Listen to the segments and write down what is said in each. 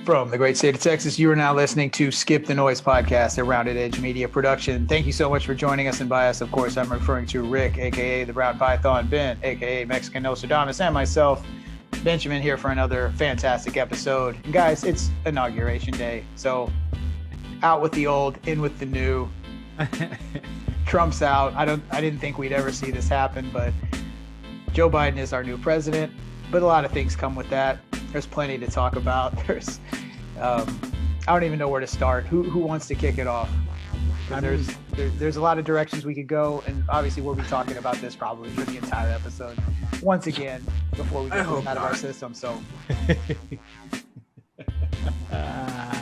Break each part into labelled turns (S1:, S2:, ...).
S1: From the great state of Texas, you are now listening to Skip the Noise podcast, a Rounded Edge media production. Thank you so much for joining us. And by us, of course, I'm referring to Rick, a.k.a. the Brown Python, Ben, a.k.a. Mexican Nostradamus, and myself, Benjamin, here for another fantastic episode. And guys, it's Inauguration Day, so out with the old, in with the new. Trump's out. I didn't think we'd ever see this happen, but Joe Biden is our new president. But a lot of things come with that. There's plenty to talk about. I don't even know where to start. Who wants to kick it off? There's a lot of directions we could go, and obviously we'll be talking about this probably for the entire episode once again before we get out of our system. So
S2: I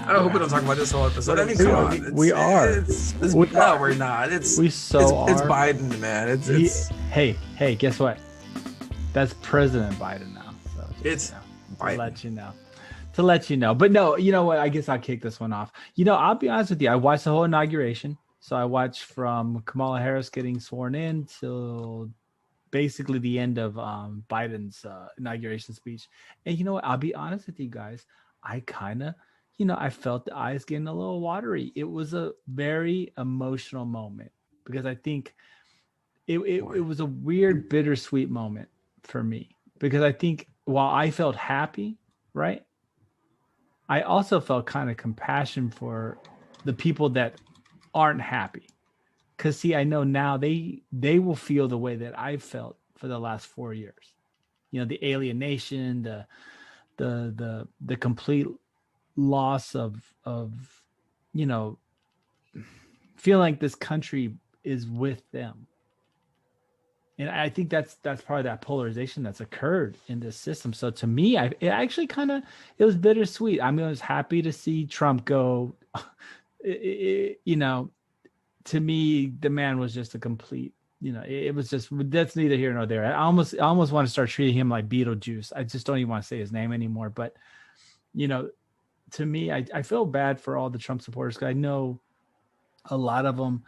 S2: hope we don't talk about this whole episode. I mean, come on.
S3: We are.
S2: No, we're not. It's Biden, man.
S3: Hey, guess what? That's President Biden now. So
S2: it's Biden.
S3: To let you know. But no, you know what? I guess I'll kick this one off. I'll be honest with you. I watched the whole inauguration. So I watched from Kamala Harris getting sworn in till basically the end of Biden's inauguration speech. And you know what? I'll be honest with you guys. I kind of, I felt the eyes getting a little watery. It was a very emotional moment because I think it was a weird, bittersweet moment for me. Because I think while I felt happy, right? I also felt kind of compassion for the people that aren't happy. Because see, I know now they will feel the way that I felt for the last 4 years. The alienation, the complete loss of feeling like this country is with them. And I think that's part of that polarization that's occurred in this system. So to me, it actually it was bittersweet. I was happy to see Trump go. To me, the man was just a complete. It was just, that's neither here nor there. I almost want to start treating him like Beetlejuice. I just don't even want to say his name anymore. But to me, I feel bad for all the Trump supporters because I know a lot of them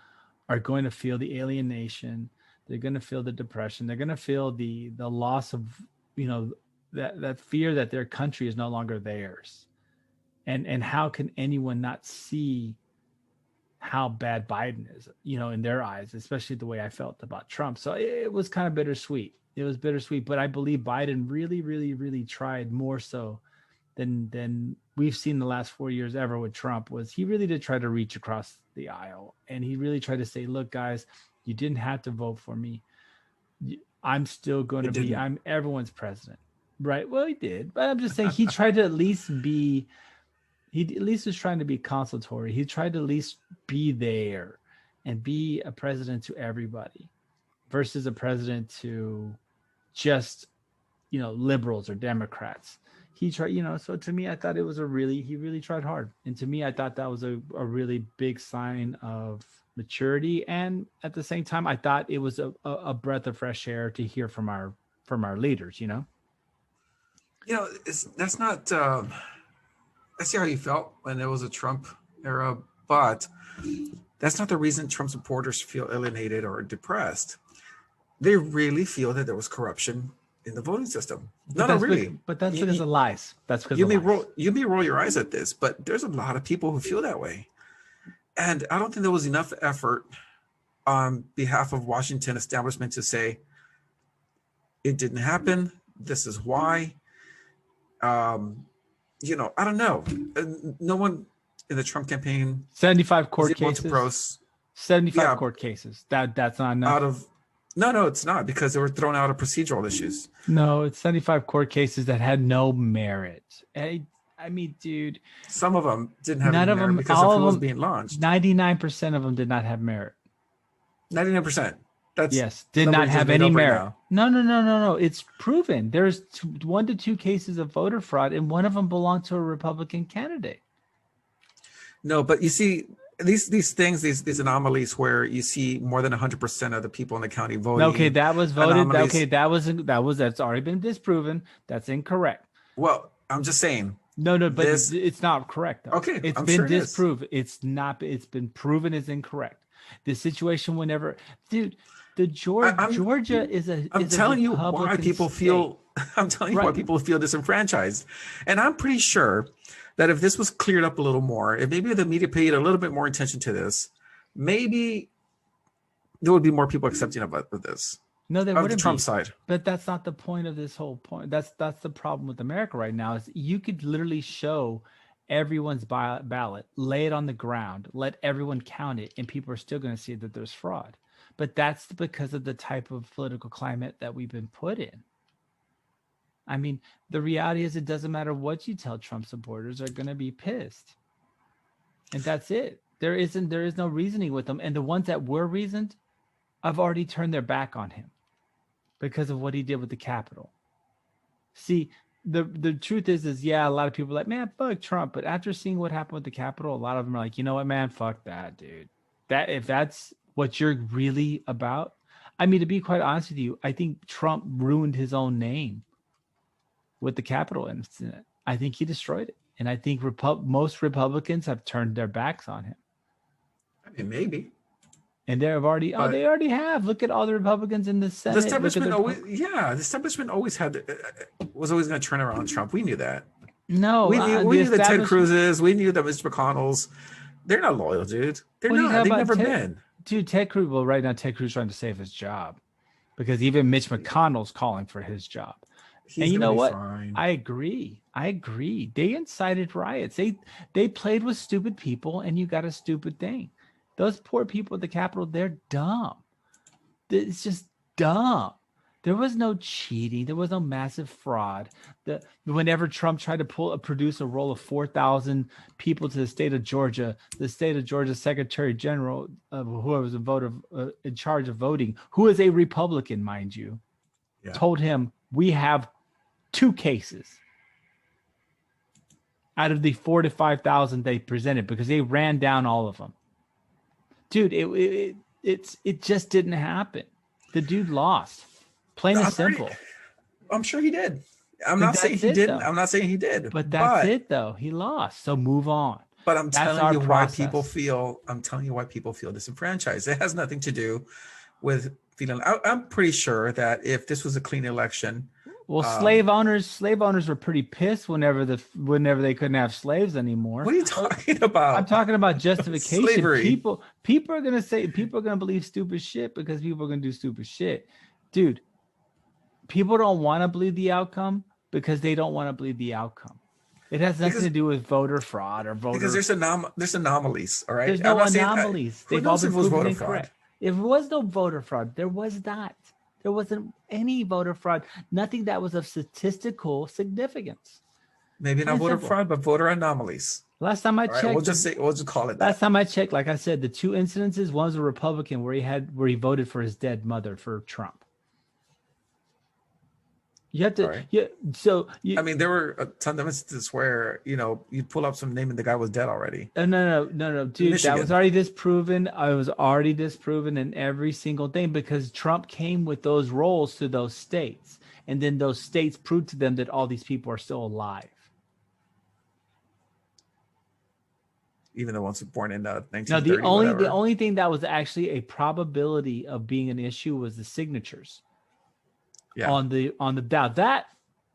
S3: are going to feel the alienation. They're going to feel the depression. They're going to feel the loss of, that fear that their country is no longer theirs. And how can anyone not see how bad Biden is, in their eyes, especially the way I felt about Trump. So it was kind of bittersweet. It was bittersweet, but I believe Biden really, really, really tried more so than we've seen the last 4 years ever with Trump. Was he really did try to reach across the aisle, and he really tried to say, look, guys, you didn't have to vote for me. I'm still going to be, I'm everyone's president. Right. Well, he did, but I'm just saying he tried to at least be, he at least was trying to be consulatory. He tried to at least be there and be a president to everybody versus a president to just, liberals or Democrats. He tried, so to me, I thought it was he really tried hard. And to me, I thought that was a really big sign of maturity. And at the same time, I thought it was a breath of fresh air to hear from our leaders,
S2: that's not, I see how you felt when it was a Trump era, but that's not the reason Trump supporters feel alienated or depressed. They really feel that there was corruption in the voting system. Not really.
S3: But that's because of lies. That's because
S2: you may roll your eyes at this, but there's a lot of people who feel that way. And I don't think there was enough effort on behalf of Washington establishment to say, it didn't happen. This is why. I don't know. No one in the Trump campaign.
S3: 75 court cases. 75 court cases. That's not enough.
S2: No, it's not, because they were thrown out of procedural issues.
S3: No, it's 75 court cases that had no merit. I mean, dude.
S2: Some of them didn't have any merit because of who was being launched.
S3: 99% of them did not have merit.
S2: 99%.
S3: Did not have any merit. No. It's proven. There's 1 to 2 cases of voter fraud, and one of them belonged to a Republican candidate.
S2: No, but you see, these things, these anomalies where you see more than 100% of the people in the county voting.
S3: Okay, that was voted. Anomalies. Okay, that's already been disproven. That's incorrect.
S2: Well, I'm just saying.
S3: No, but it's not correct, though.
S2: Okay,
S3: it's been disproven. It's not. It's been proven as incorrect. The situation whenever, dude, Georgia is a.
S2: I'm telling you why people feel. I'm telling you why people feel disenfranchised, and I'm pretty sure that if this was cleared up a little more, if maybe the media paid a little bit more attention to this, maybe there would be more people accepting of this.
S3: No, there
S2: Of
S3: wouldn't
S2: the Trump
S3: be.
S2: side.
S3: But that's not the point of this whole point. That's the problem with America right now is you could literally show everyone's ballot, lay it on the ground, let everyone count it, and people are still going to see that there's fraud. But that's because of the type of political climate that we've been put in. I mean, the reality is it doesn't matter what you tell Trump supporters, are going to be pissed. And that's it. There is no reasoning with them. And the ones that were reasoned, I've already turned their back on him because of what he did with the Capitol. See, the truth is yeah, a lot of people are like, man, fuck Trump. But after seeing what happened with the Capitol, a lot of them are like, you know what, man, fuck that, dude. That if that's what you're really about, I mean, to be quite honest with you, I think Trump ruined his own name with the Capitol incident. I think he destroyed it. And I think most Republicans have turned their backs on him.
S2: I mean, maybe.
S3: And they already have. Look at all the Republicans in the Senate.
S2: The establishment always was always going to turn around Trump. We knew that.
S3: No,
S2: we knew the Ted Cruz's, we knew the Mr. McConnell's. They're not loyal, dude. They've never been.
S3: Dude, Ted Cruz. Well, right now Ted Cruz is trying to save his job because even Mitch McConnell's calling for his job. And you know what?
S2: Fine.
S3: I agree. They incited riots. They played with stupid people, and you got a stupid thing. Those poor people at the Capitol, they're dumb. It's just dumb. There was no cheating. There was no massive fraud. Whenever Trump tried to produce a roll of 4,000 people to the state of Georgia Secretary General, whoever was in charge of voting, who is a Republican, mind you, told him, we have 2 cases out of the 4,000 to 5,000 they presented because they ran down all of them. Dude, it just didn't happen. The dude lost. Plain and simple.
S2: I'm sure he did. I'm not saying he didn't. I'm not saying he did.
S3: But that's it, though. He lost. So move on.
S2: But I'm telling you why people feel disenfranchised. It has nothing to do with feeling. I'm pretty sure that if this was a clean election.
S3: Well, slave owners were pretty pissed whenever they couldn't have slaves anymore.
S2: What are you talking about?
S3: I'm talking about justification.
S2: Slavery.
S3: People are gonna believe stupid shit because people are gonna do stupid shit. Dude, people don't want to believe the outcome because they don't want to believe the outcome. It has nothing to do with voter fraud or voter.
S2: Because there's anomalies, all right?
S3: There's no anomalies. They've all been proven incorrect. If there was no voter fraud, there was not. There wasn't any voter fraud. Nothing that was of statistical significance.
S2: Maybe not voter fraud, but voter anomalies.
S3: Last time I checked,
S2: we'll just call it that.
S3: Last time I checked, like I said, the 2 incidences, one was a Republican where he voted for his dead mother for Trump. You have to,
S2: I mean, there were a ton of instances where, you'd pull up some name and the guy was dead already.
S3: No, dude, Michigan. That was already disproven. I was already disproven in every single thing because Trump came with those rolls to those states. And then those states proved to them that all these people are still alive.
S2: Even the ones born in 1930.
S3: No, the only thing that was actually a probability of being an issue was the signatures. Yeah. On the ballot. That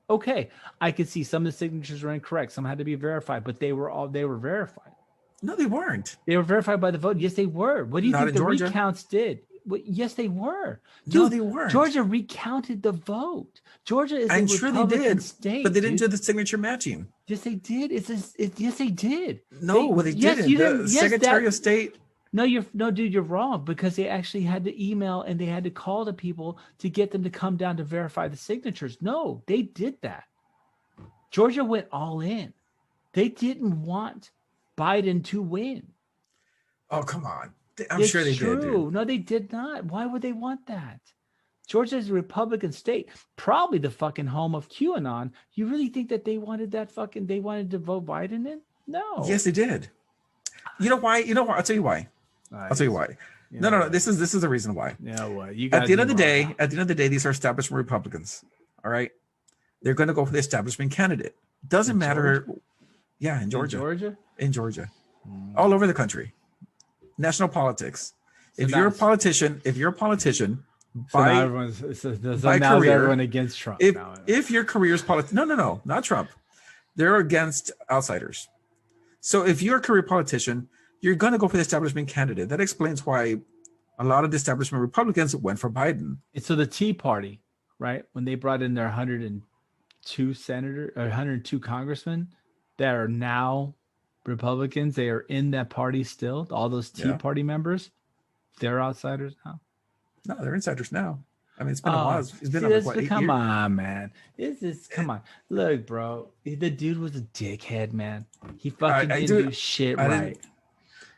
S3: okay. I could see some of the signatures were incorrect. Some had to be verified, but they were verified.
S2: No, they weren't.
S3: They were verified by the vote. Yes, they were. What do you think the recounts did? Yes, they were. Dude,
S2: no, they weren't.
S3: Georgia recounted the vote. Georgia is a Republican state,
S2: but they didn't do the signature matching.
S3: Yes, they did. Yes, they did.
S2: No, they didn't. The Secretary of State.
S3: No, dude, you're wrong because they actually had to email and they had to call the people to get them to come down to verify the signatures. No, they did that. Georgia went all in. They didn't want Biden to win.
S2: Oh, come on. I'm sure they did. Dude.
S3: No, they did not. Why would they want that? Georgia is a Republican state, probably the fucking home of QAnon. You really think that they wanted to vote Biden in? No.
S2: Yes, they did. You know why? I'll tell you why. I'll tell you why. No. This is the reason why.
S3: Yeah, what?
S2: At the end of the day, these are establishment Republicans. All right, they're going to go for the establishment candidate. Doesn't matter.
S3: Georgia?
S2: Yeah, in Georgia. In Georgia, all over the country. National politics. So if you're a politician, by
S3: everyone against Trump.
S2: If your career is politics, no, not Trump. They're against outsiders. So if you're a career politician, you're going to go for the establishment candidate. That explains why a lot of the establishment Republicans went for Biden.
S3: And so the Tea Party, right, when they brought in their 102 senators or 102 congressmen that are now Republicans, they are in that party still. All those Tea Party members, they're outsiders now.
S2: No, they're insiders now. I mean, it's been a while. It's been like, what, 8 years?
S3: Come on, man. Come on. Look, bro. The dude was a dickhead, man. He fucking didn't do shit right.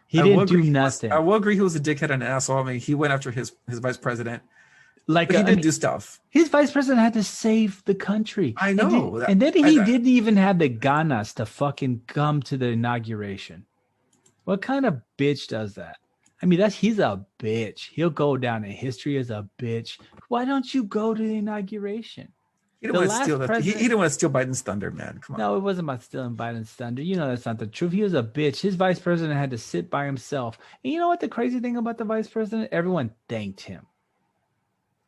S3: He didn't do nothing.
S2: I will agree he was a dickhead and an asshole. I mean, he went after his vice president.
S3: Like
S2: he did do stuff.
S3: His vice president had to save the country.
S2: I know.
S3: And then he didn't even have the ganas to fucking come to the inauguration. What kind of bitch does that? I mean, he's a bitch. He'll go down in history as a bitch. Why don't you go to the inauguration?
S2: He didn't want to steal Biden's thunder, man. Come on.
S3: No, it wasn't about stealing Biden's thunder. You know that's not the truth. He was a bitch. His vice president had to sit by himself. And you know what the crazy thing about the vice president? Everyone thanked him.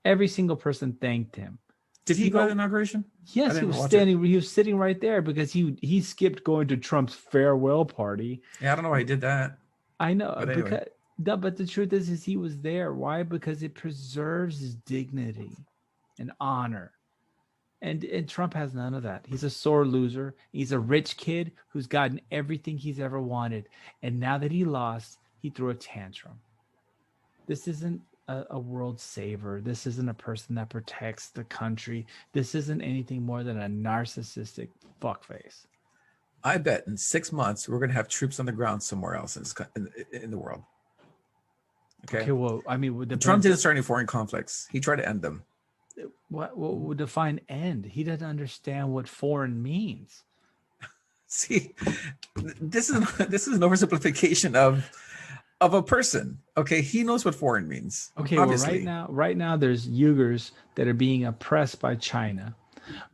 S3: Every single person thanked him.
S2: Did he go to the inauguration?
S3: Yes, he was standing. He was sitting right there because he skipped going to Trump's farewell party.
S2: Yeah, I don't know why he did that.
S3: I know, but anyway. But the truth is he was there. Why? Because it preserves his dignity and honor. And Trump has none of that. He's a sore loser. He's a rich kid who's gotten everything he's ever wanted. And now that he lost, he threw a tantrum. This isn't a world saver. This isn't a person that protects the country. This isn't anything more than a narcissistic fuckface.
S2: I bet in 6 months, we're going to have troops on the ground somewhere else in the world. Okay, well, I mean, Trump didn't start any foreign conflicts. He tried to end them.
S3: What would define end? He doesn't understand what foreign means.
S2: See, this is an oversimplification of a person. Okay, he knows what foreign means.
S3: Okay, obviously. Well, right now, there's Uyghurs that are being oppressed by China.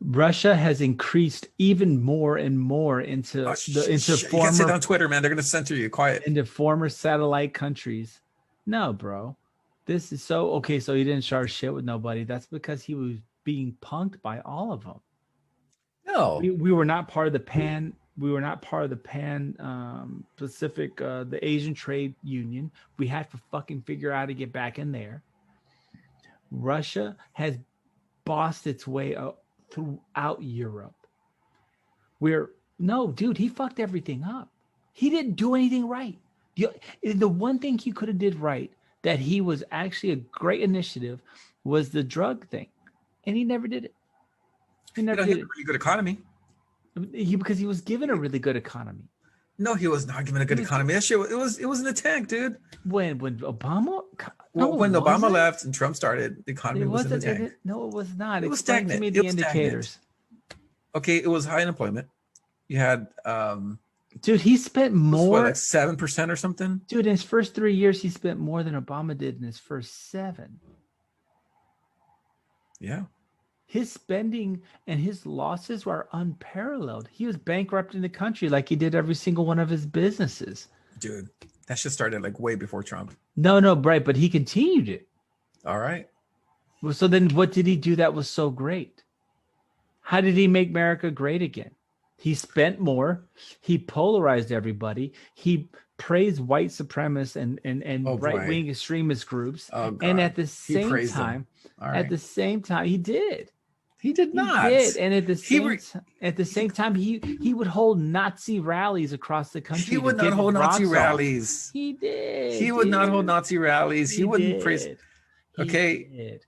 S3: Russia has increased even more and more into former.
S2: You can't say that on Twitter, man. They're going to censor you. Quiet.
S3: Into former satellite countries. No, bro. This is so okay. So he didn't start shit with nobody. That's because he was being punked by all of them.
S2: No,
S3: we were not part of the Pan. We were not part of the Pan Pacific, the Asian Trade Union. We had to fucking figure out how to get back in there. Russia has bossed its way up throughout Europe. Dude, he fucked everything up. He didn't do anything right. The one thing he could have did right, that he was actually a great initiative, was the drug thing, and he never did it. He never did it.
S2: A really good economy.
S3: Because he was given a really good economy.
S2: No, he was not given a good economy. That shit, it was in the tank, dude.
S3: When Obama?
S2: When Obama left and Trump started, the economy was in the tank.
S3: No, it was not.
S2: It was stagnant.
S3: To me the indicators.
S2: Okay, it was high unemployment. You had
S3: dude, he spent more,
S2: like 7% or something.
S3: Dude, in his first 3 years, he spent more than Obama did in his first 7.
S2: Yeah.
S3: His spending and his losses were unparalleled. He was bankrupting the country like he did every single one of his businesses.
S2: Dude, that shit started like way before Trump.
S3: No, right, but he continued it.
S2: All right.
S3: Well, so then what did he do that was so great? How did he make America great again? He spent more. He polarized everybody. He praised white supremacists and right-wing extremist groups.
S2: Oh, God.
S3: And at the same time, he did.
S2: He did not.
S3: He did. And at the same time, he would hold Nazi rallies across the country.
S2: He would not hold Nazi rallies.
S3: He did.
S2: He would not hold Nazi rallies. He wouldn't praise.
S3: Okay.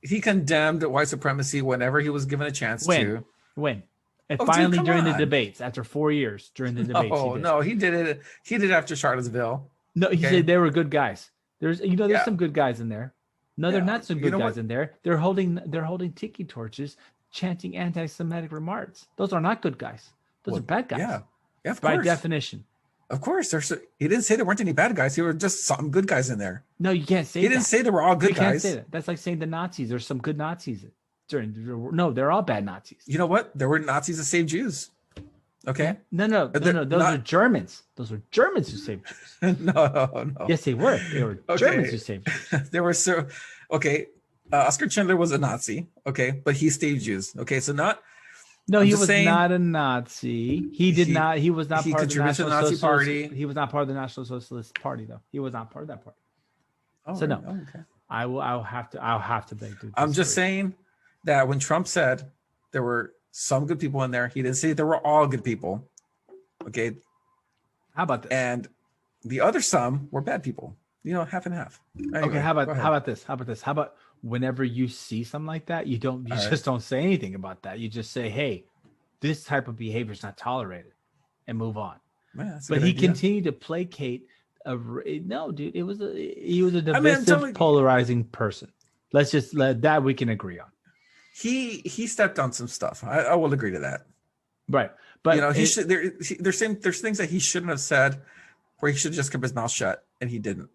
S2: He condemned white supremacy whenever he was given a chance to.
S3: When? And finally, during the debates, after 4 years, during the debates.
S2: He did it. He did it after Charlottesville.
S3: No, he said they were good guys. There's some good guys in there. No, they're not some good guys in there. They're holding tiki torches, chanting anti-Semitic remarks. Those are not good guys. Those are bad guys.
S2: Yeah, of course.
S3: By definition.
S2: Of course. He didn't say there weren't any bad guys. There were just some good guys in there.
S3: No, you can't say that.
S2: He didn't say they were all good guys.
S3: Can't say that. That's like saying the Nazis. There's some good Nazis. No, they're all bad Nazis.
S2: You know what? There were Nazis that saved Jews. Okay.
S3: No. Those are Germans. Those were Germans who saved Jews.
S2: No.
S3: Yes, they were. They were Germans who saved Jews.
S2: There were Oscar Schindler was a Nazi. Okay, but he saved Jews. Okay, so not
S3: No,
S2: I'm
S3: he
S2: just
S3: was
S2: saying
S3: not a Nazi. He did not. He was not
S2: he
S3: part of the
S2: contributed to the
S3: National
S2: Nazi
S3: Socialist.
S2: Party.
S3: He was not part of the National Socialist Party, though. He was not part of that party.
S2: Oh,
S3: So
S2: really?
S3: no,
S2: Oh, okay.
S3: I will. I'll have to. I'll have to beg to
S2: I'm just
S3: disagree.
S2: saying that when Trump said there were some good people in there, he didn't say there were all good people. Okay.
S3: How about this?
S2: And the other some were bad people. You know, half and half. Anyway,
S3: Okay. How
S2: go
S3: about
S2: ahead.
S3: how about this? How about this? How about whenever you see something like that, you
S2: All right.
S3: just don't say anything about that. You just say, "Hey, this type of behavior is not tolerated," and move on.
S2: Man, that's a
S3: But
S2: good
S3: he
S2: idea.
S3: continued to placate. No, dude, he was a
S2: I mean, I'm
S3: divisive,
S2: telling you,
S3: polarizing person. Let's just let that we can agree on.
S2: he stepped on some stuff. I will agree to that.
S3: Right. But
S2: You know, he should. There's things that he shouldn't have said, where he should have just kept his mouth shut, and he didn't.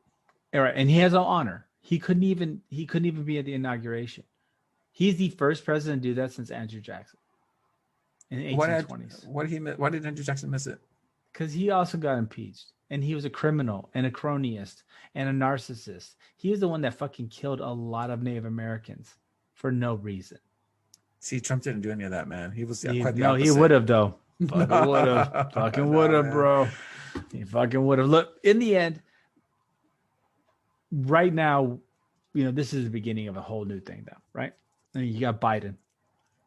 S3: all right, and he has no honor. He couldn't even be at the inauguration. He's the first president to do that since Andrew Jackson in the 1820s.
S2: Why did Andrew Jackson miss it?
S3: Because he also got impeached, and he was a criminal and a cronyist and a narcissist. He was the one that fucking killed a lot of Native Americans for no reason.
S2: See, Trump didn't do any of that, man. He was quite the
S3: No,
S2: opposite.
S3: he would have though. Fucking would have. Fucking would have, bro. He fucking would have. Look, in the end, right now, this is the beginning of a whole new thing, though, right? I mean, you got Biden.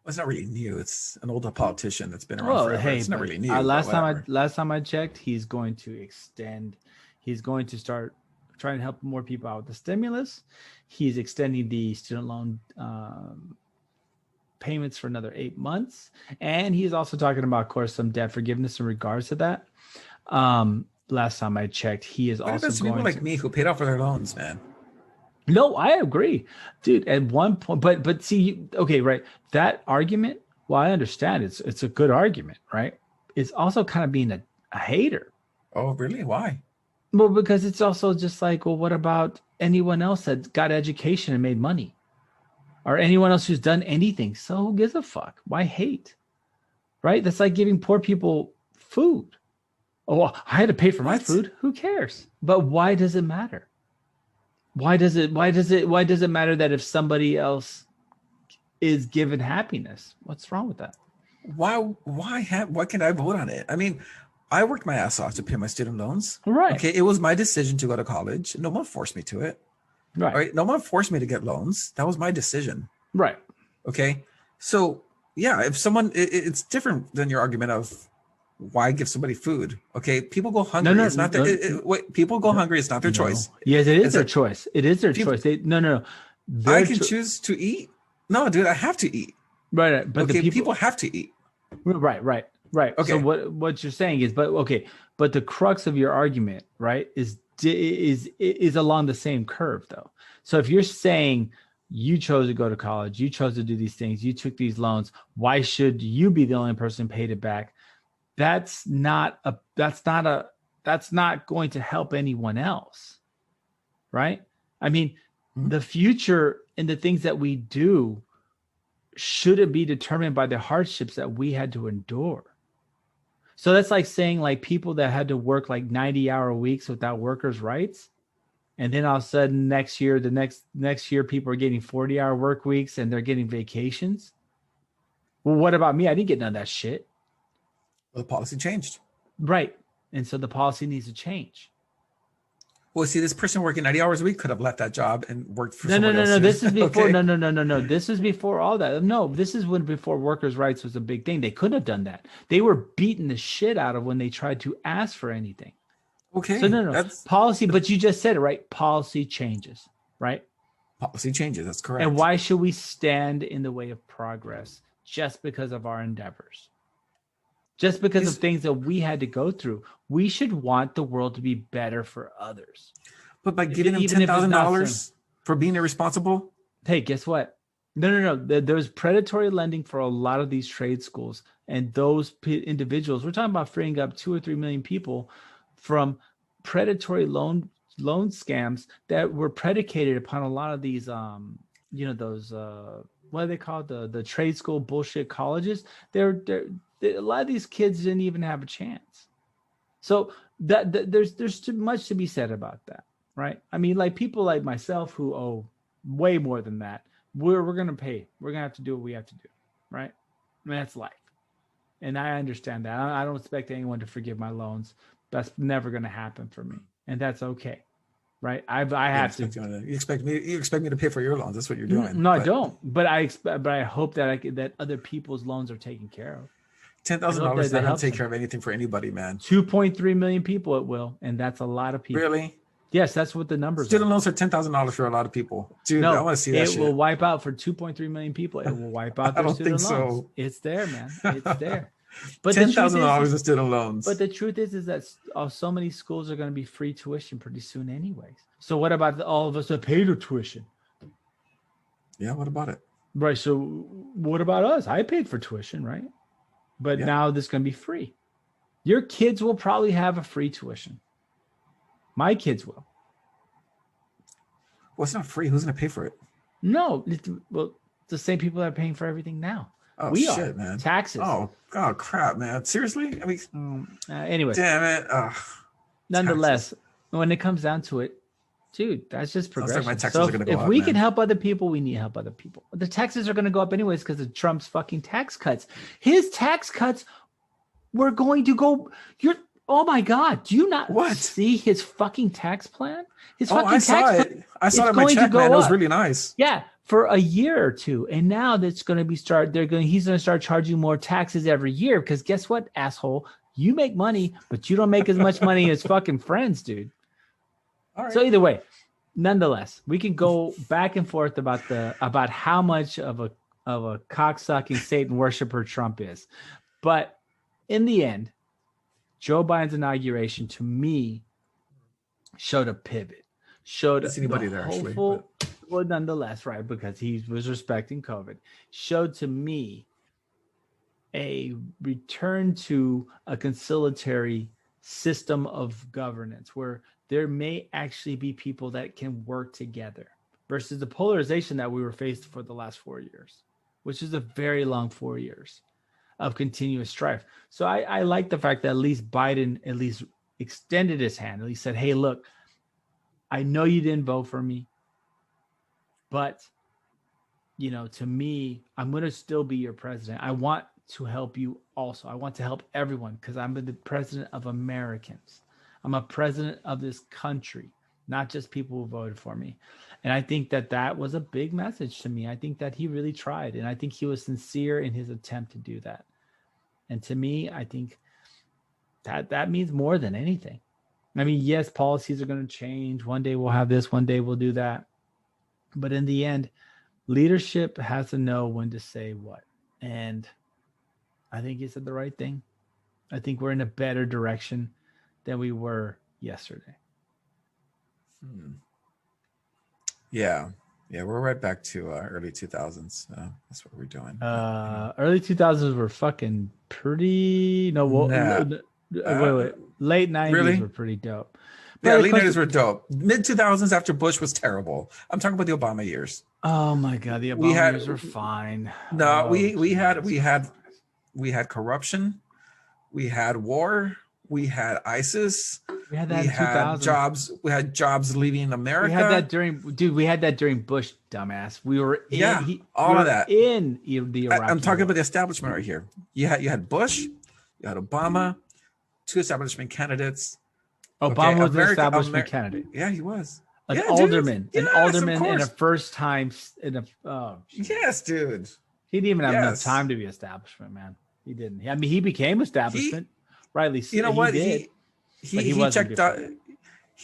S2: Well, it's not really new. It's an older politician that's been around
S3: Oh,
S2: forever.
S3: hey,
S2: It's not
S3: but,
S2: really new.
S3: last time I checked, he's going to extend. He's going to start trying to help more people out with the stimulus. He's extending the student loan payments for another 8 months, and he's also talking about, of course, some debt forgiveness in regards to that. Last time I checked, he is also
S2: going people like me who paid off for their loans, man.
S3: No, I agree, dude. At one point, but see, okay, right? That argument, well, I understand it's a good argument, right? It's also kind of being a hater.
S2: Oh, really? Why?
S3: Well, because it's also just like, well, what about anyone else that got education and made money, or anyone else who's done anything? So who gives a fuck? Why hate? Right? That's like giving poor people food. Oh, well, I had to pay for my food. Who cares? But why does it matter? Why does it matter that if somebody else is given happiness? What's wrong with that?
S2: Why can I vote on it? I mean, I worked my ass off to pay my student loans.
S3: Right.
S2: Okay. It was my decision to go to college. No one forced me to it.
S3: Right.
S2: All right. No one forced me to get loans. That was my decision.
S3: Right.
S2: Okay. So yeah, if someone, it's different than your argument of why give somebody food. Okay. People go hungry.
S3: No,
S2: it's not people go hungry. It's not their choice.
S3: Yes, it is their choice. It is their choice. No.
S2: I can choose to eat. No, dude, I have to eat.
S3: Right. But
S2: okay,
S3: the
S2: people have to eat.
S3: Right. Okay. So what you're saying is, but the crux of your argument, right, is along the same curve though. So if you're saying you chose to go to college, you chose to do these things, you took these loans, why should you be the only person paid it back? That's not going to help anyone else. Right? I mean, the future and the things that we do shouldn't be determined by the hardships that we had to endure. So that's like saying like people that had to work like 90-hour weeks without workers' rights. And then all of a sudden next year, next year, people are getting 40-hour work weeks and they're getting vacations. Well, what about me? I didn't get none of that shit.
S2: Well, the policy changed.
S3: Right. And so the policy needs to change.
S2: Well, see, this person working 90 hours a week could have left that job and worked for
S3: No.
S2: else.
S3: This is before.
S2: Okay.
S3: No. This is before all that. No, this is before workers' rights was a big thing. They couldn't have done that. They were beaten the shit out of when they tried to ask for anything.
S2: Okay.
S3: So no. Policy, but you just said it, right? Policy changes, right?
S2: Policy changes. That's correct.
S3: And why should we stand in the way of progress just because of our endeavors? Just because of things that we had to go through? We should want the world to be better for others.
S2: But by giving them $10,000 for being irresponsible?
S3: Hey, guess what? No. There's predatory lending for a lot of these trade schools. And those individuals, we're talking about freeing up 2 or 3 million people from predatory loan scams that were predicated upon a lot of these, those, what are they called? The trade school bullshit colleges. A lot of these kids didn't even have a chance. So there's too much to be said about that, right? I mean, like people like myself who owe way more than that, we're gonna pay. We're gonna have to do what we have to do, right? I mean, that's life. And I understand that. I don't expect anyone to forgive my loans. That's never going to happen for me. And that's okay. Right. I have to.
S2: You expect me to pay for your loans. That's what you're doing.
S3: No, I don't. But I hope that that other people's loans are taken care of.
S2: $10,000 is not going to take care of anything for anybody, man.
S3: 2.3 million people it will. And that's a lot of people.
S2: Really?
S3: Yes, that's what the numbers
S2: Student loans are $10,000 for a lot of people. Dude, I want to see that shit.
S3: It will wipe out for 2.3 million people. It will wipe out their student loans. So. It's there, man. It's there. But
S2: $10,000 in student loans.
S3: But the truth is that so many schools are going to be free tuition pretty soon anyways. So what about all of us that pay the tuition?
S2: Yeah, what about it?
S3: Right. So what about us? I paid for tuition, right? But now this is going to be free. Your kids will probably have a free tuition. My kids will.
S2: Well, it's not free. Who's going to pay for it?
S3: No. Well, the same people that are paying for everything now.
S2: Oh,
S3: we
S2: shit,
S3: are.
S2: Man.
S3: Taxes.
S2: Oh, crap, man. Seriously? I mean,
S3: anyway.
S2: Damn it.
S3: Nonetheless, when it comes down to it, dude, that's just progression.
S2: Like my taxes are gonna go
S3: if
S2: up,
S3: we
S2: man.
S3: can help other people, we need to help other people. The taxes are going to go up anyways because of Trump's fucking tax cuts. His tax cuts were going to go. Oh my God! Do you not see his fucking tax plan? His fucking
S2: I saw it. I saw it in my check, man. It was really nice.
S3: Yeah, for a year or two, and now that's going to be he's going to start charging more taxes every year because guess what, asshole? You make money, but you don't make as much money as fucking friends, dude. All right. So either way, nonetheless, we can go back and forth about how much of a cocksucking Satan worshiper Trump is, but in the end, Joe Biden's inauguration to me showed a pivot. Showed
S2: anybody there actually?
S3: Well, nonetheless, right? Because he was respecting COVID. Showed to me a return to a conciliatory system of governance where there may actually be people that can work together versus the polarization that we were faced for the last 4 years, which is a very long 4 years of continuous strife. So I like the fact that at least Biden at least extended his hand. At least said, hey, look, I know you didn't vote for me, but, to me, I'm going to still be your president. I want to help you also. I want to help everyone because I'm the president of Americans. I'm a president of this country, not just people who voted for me. And I think that was a big message to me. I think that he really tried, and I think he was sincere in his attempt to do that. And to me, I think that means more than anything. I mean, yes, policies are going to change. One day we'll have this, one day we'll do that. But in the end, leadership has to know when to say what. And I think he said the right thing. I think we're in a better direction than we were yesterday.
S2: Yeah, we're right back to early 2000s. That's what we're doing.
S3: Early 2000s were fucking pretty. Wait. Late 90s were pretty dope.
S2: But late 90s were dope. Mid 2000s after Bush was terrible. I'm talking about the Obama years.
S3: Oh my God, the Obama years were fine.
S2: No, we had corruption, we had war. We had ISIS. We had that. We had jobs. We had jobs leaving America.
S3: We had that during Bush, dumbass. We were in.
S2: All of that
S3: in the Iraqi
S2: I'm talking about the establishment right here. You had Bush. You had Obama. Two establishment candidates.
S3: Obama was an establishment candidate.
S2: Yeah, he was.
S3: An alderman. An alderman in a first time.
S2: Yes, dude.
S3: He didn't even have enough time to be establishment, man. He didn't. I mean, he became establishment. Rightly so.
S2: You know what?
S3: He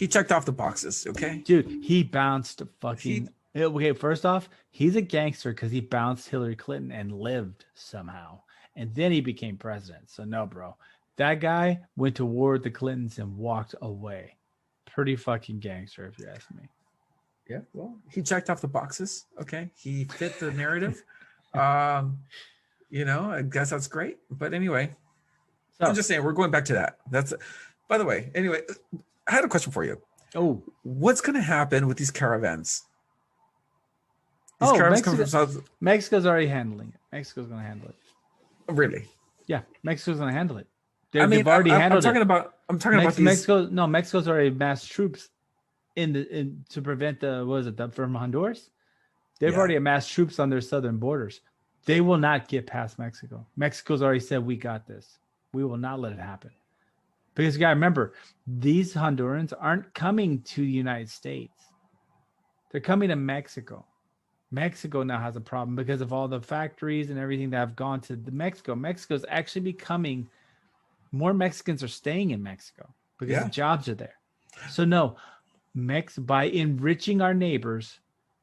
S2: checked off the boxes. Okay,
S3: dude. He bounced fucking. Okay, first off, he's a gangster because he bounced Hillary Clinton and lived somehow, and then he became president. So no, bro, that guy went to war with the Clintons and walked away. Pretty fucking gangster, if you ask me.
S2: Yeah, well, he checked off the boxes. Okay, he fit the narrative. I guess that's great. But anyway. So, I'm just saying, we're going back to that. By the way, anyway, I had a question for you.
S3: Oh,
S2: what's going to happen with these caravans? Caravans come from South.
S3: Mexico's already handling it. Mexico's going to handle it.
S2: Really?
S3: Yeah, Mexico's going to handle it. They've already handled it.
S2: I'm talking about these.
S3: Mexico's already massed troops to prevent from Honduras. They've already amassed troops on their southern borders. They will not get past Mexico. Mexico's already said, we got this. We will not let it happen. Because you got to remember, these Hondurans aren't coming to the United States. They're coming to Mexico. Mexico now has a problem because of all the factories and everything that have gone to Mexico. Mexico's actually becoming, more Mexicans are staying in Mexico because the jobs are there. So no, by enriching our neighbors,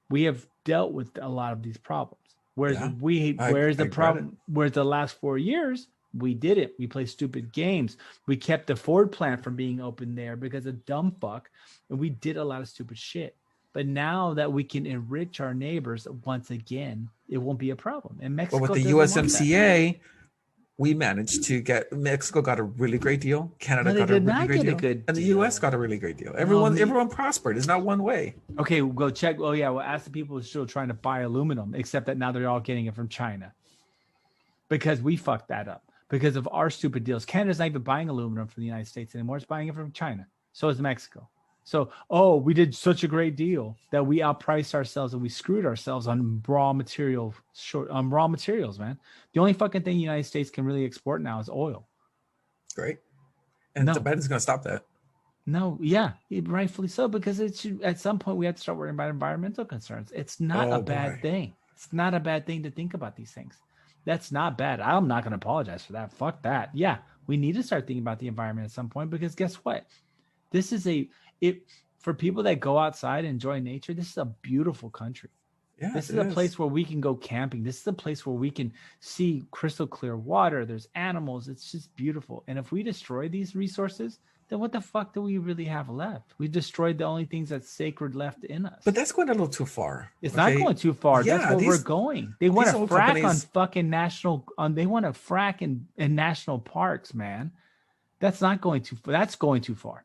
S3: we have dealt with a lot of these problems. Whereas whereas the last 4 years, we did it. We played stupid games. We kept the Ford plant from being open there because of dumb fuck. And we did a lot of stupid shit. But now that we can enrich our neighbors once again, it won't be a problem. And Mexico,
S2: but with the USMCA, we managed to get, Mexico got a really great deal. Canada got a really great deal. And the US got a really great deal. Everyone prospered. It's not one way.
S3: Okay, we'll go check. Oh yeah, we'll ask the people who are still trying to buy aluminum, except that now they're all getting it from China. Because we fucked that up. Because of our stupid deals. Canada's not even buying aluminum from the United States anymore. It's buying it from China. So is Mexico. So, we did such a great deal that we outpriced ourselves and we screwed ourselves on raw materials, man. The only fucking thing the United States can really export now is oil.
S2: Great. And Biden's going to stop that.
S3: No, yeah, rightfully so, because at some point we have to start worrying about environmental concerns. It's not a bad thing. It's not a bad thing to think about these things. That's not bad. I'm not going to apologize for that. Fuck that. Yeah, we need to start thinking about the environment at some point, because guess what? This is for people that go outside and enjoy nature, this is a beautiful country. Yeah, this is a place where we can go camping. This is a place where we can see crystal clear water. There's animals. It's just beautiful. And if we destroy these resources, then what the fuck do we really have left? We destroyed the only things that's sacred left in us.
S2: But that's going a little too far.
S3: It's not going too far. Yeah, that's where we're going. They want to frack on fucking they want to frack in national parks, man. That's not going too far. That's going too far.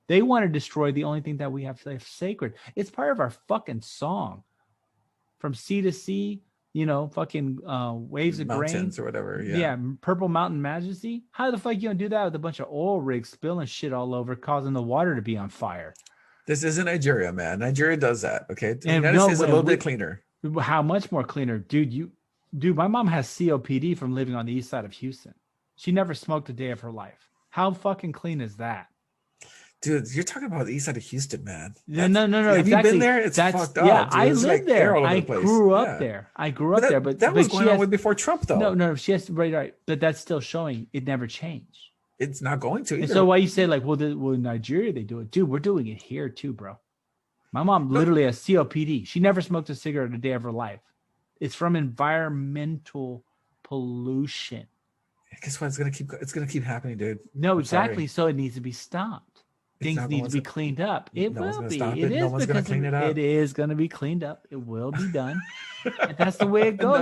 S3: They want to destroy the only thing that we have sacred. It's part of our fucking song. From sea to sea, fucking waves of grain
S2: or whatever.
S3: Yeah, Purple Mountain Majesty. How the fuck you gonna do that with a bunch of oil rigs spilling shit all over, causing the water to be on fire?
S2: This isn't Nigeria, man. Nigeria does that. Okay, the United States is a little bit cleaner.
S3: How much more cleaner, dude? My mom has COPD from living on the east side of Houston. She never smoked a day of her life. How fucking clean is that?
S2: Dude, you're talking about the east side of Houston, man.
S3: No. Have
S2: you been there? It's fucked up.
S3: Yeah, I lived there. I grew up there. But
S2: that was going on way before Trump, though.
S3: No. She has to right. But that's still showing it never changed.
S2: It's not going to either.
S3: And so why you say well, Nigeria they do it, dude? We're doing it here too, bro. My mom literally has COPD. She never smoked a cigarette a day of her life. It's from environmental pollution.
S2: Guess what? It's gonna keep happening, dude.
S3: No, exactly. So it needs to be stopped. Things need to be cleaned up. It will be. No one's going to clean it up. It is going to be cleaned up. It will be done. And that's the way it goes.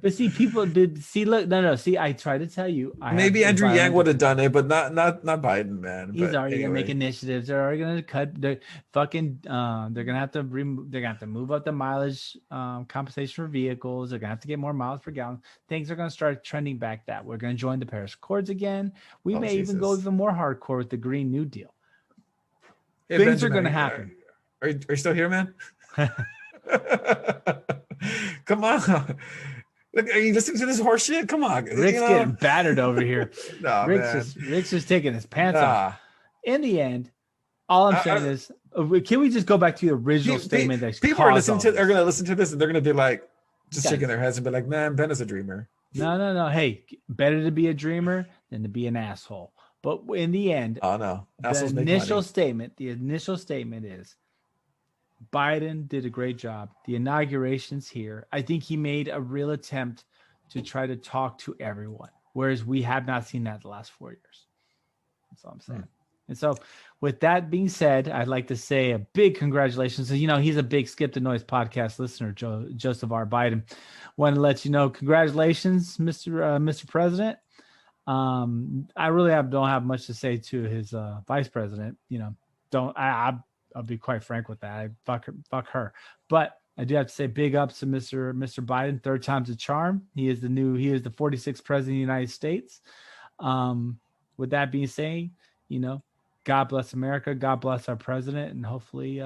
S3: But see, people did see. Look, no. See, I try to tell you.
S2: Maybe Andrew Yang would have done it, but not Biden, man.
S3: He's already going to make initiatives. They're already going to cut. They're fucking. They're going to have to. They're going to have to move up the mileage compensation for vehicles. They're going to have to get more miles per gallon. Things are going to start trending back. That we're going to join the Paris Accords again. We may even go even more hardcore with the Green New Deal.
S2: Hey,
S3: things are going to happen.
S2: Are you still here, man? Come on. Look, are you listening to this horse shit? Come on.
S3: Rick's getting battered over here.
S2: Rick's
S3: just taking his pants off. In the end, all I'm saying is, can we just go back to the original statement that
S2: people are going to listen to this and they're going to be like, just shaking their heads and be like, man, Ben is a dreamer.
S3: No. Hey, better to be a dreamer than to be an asshole. But in the end, the initial statement is Biden did a great job. The inauguration's here. I think he made a real attempt to try to talk to everyone, whereas we have not seen that the last 4 years. That's all I'm saying. And so with that being said, I'd like to say a big congratulations. So, he's a big Skip the Noise podcast listener, Joseph R. Biden. Want to let you know, congratulations, Mr. President. I really don't have much to say to his vice president. I'll be quite frank with that. Fuck her. But I do have to say big ups to Mr. Biden. Third time's a charm. He is the 46th president of the United States. With that being said, God bless America. God bless our president, and hopefully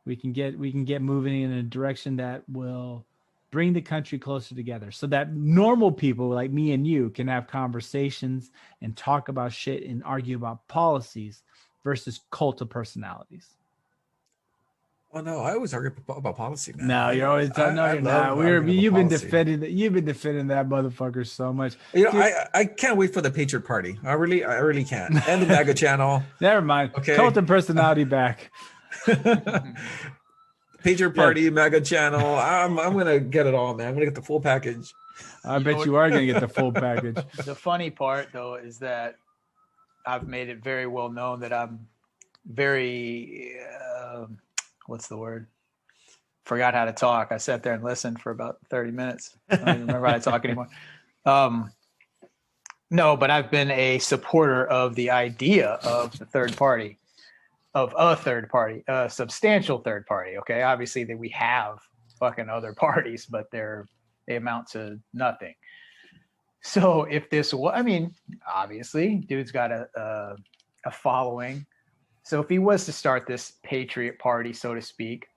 S3: we can get moving in a direction that will bring the country closer together so that normal people like me and you can have conversations and talk about shit and argue about policies versus cult of personalities.
S2: Oh no, I always argue about policy, man.
S3: No, you're always no,
S2: I
S3: you're
S2: love
S3: not.
S2: arguing
S3: You've
S2: about
S3: been
S2: policy.
S3: defending that motherfucker so much.
S2: You know,
S3: Dude,
S2: I can't wait for the Patriot Party. I really can't. And the MAGA channel.
S3: never mind.
S2: Okay.
S3: Cult of personality back.
S2: Patriot Party, MAGA channel. I'm gonna get it all, man. I'm gonna get the full package.
S3: I bet you are gonna get the full package.
S1: The funny part, though, is that I've made it very well known that I'm very what's the word? Forgot how to talk. I sat there and listened for about 30 minutes. I don't even remember how to talk anymore. No, but I've been a supporter of the idea of the third party, of a third party, a substantial third party. Okay, obviously that we have fucking other parties, but they amount to nothing. So if this was, I mean, obviously, dude's got a following. So if he was to start this Patriot Party, so to speak,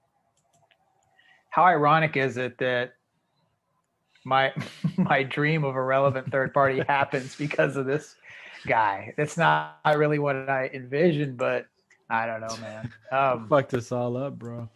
S1: how ironic is it that my dream of a relevant third party happens because of this guy? That's not really what I envisioned, but I don't know, man.
S3: Fucked us all up, bro.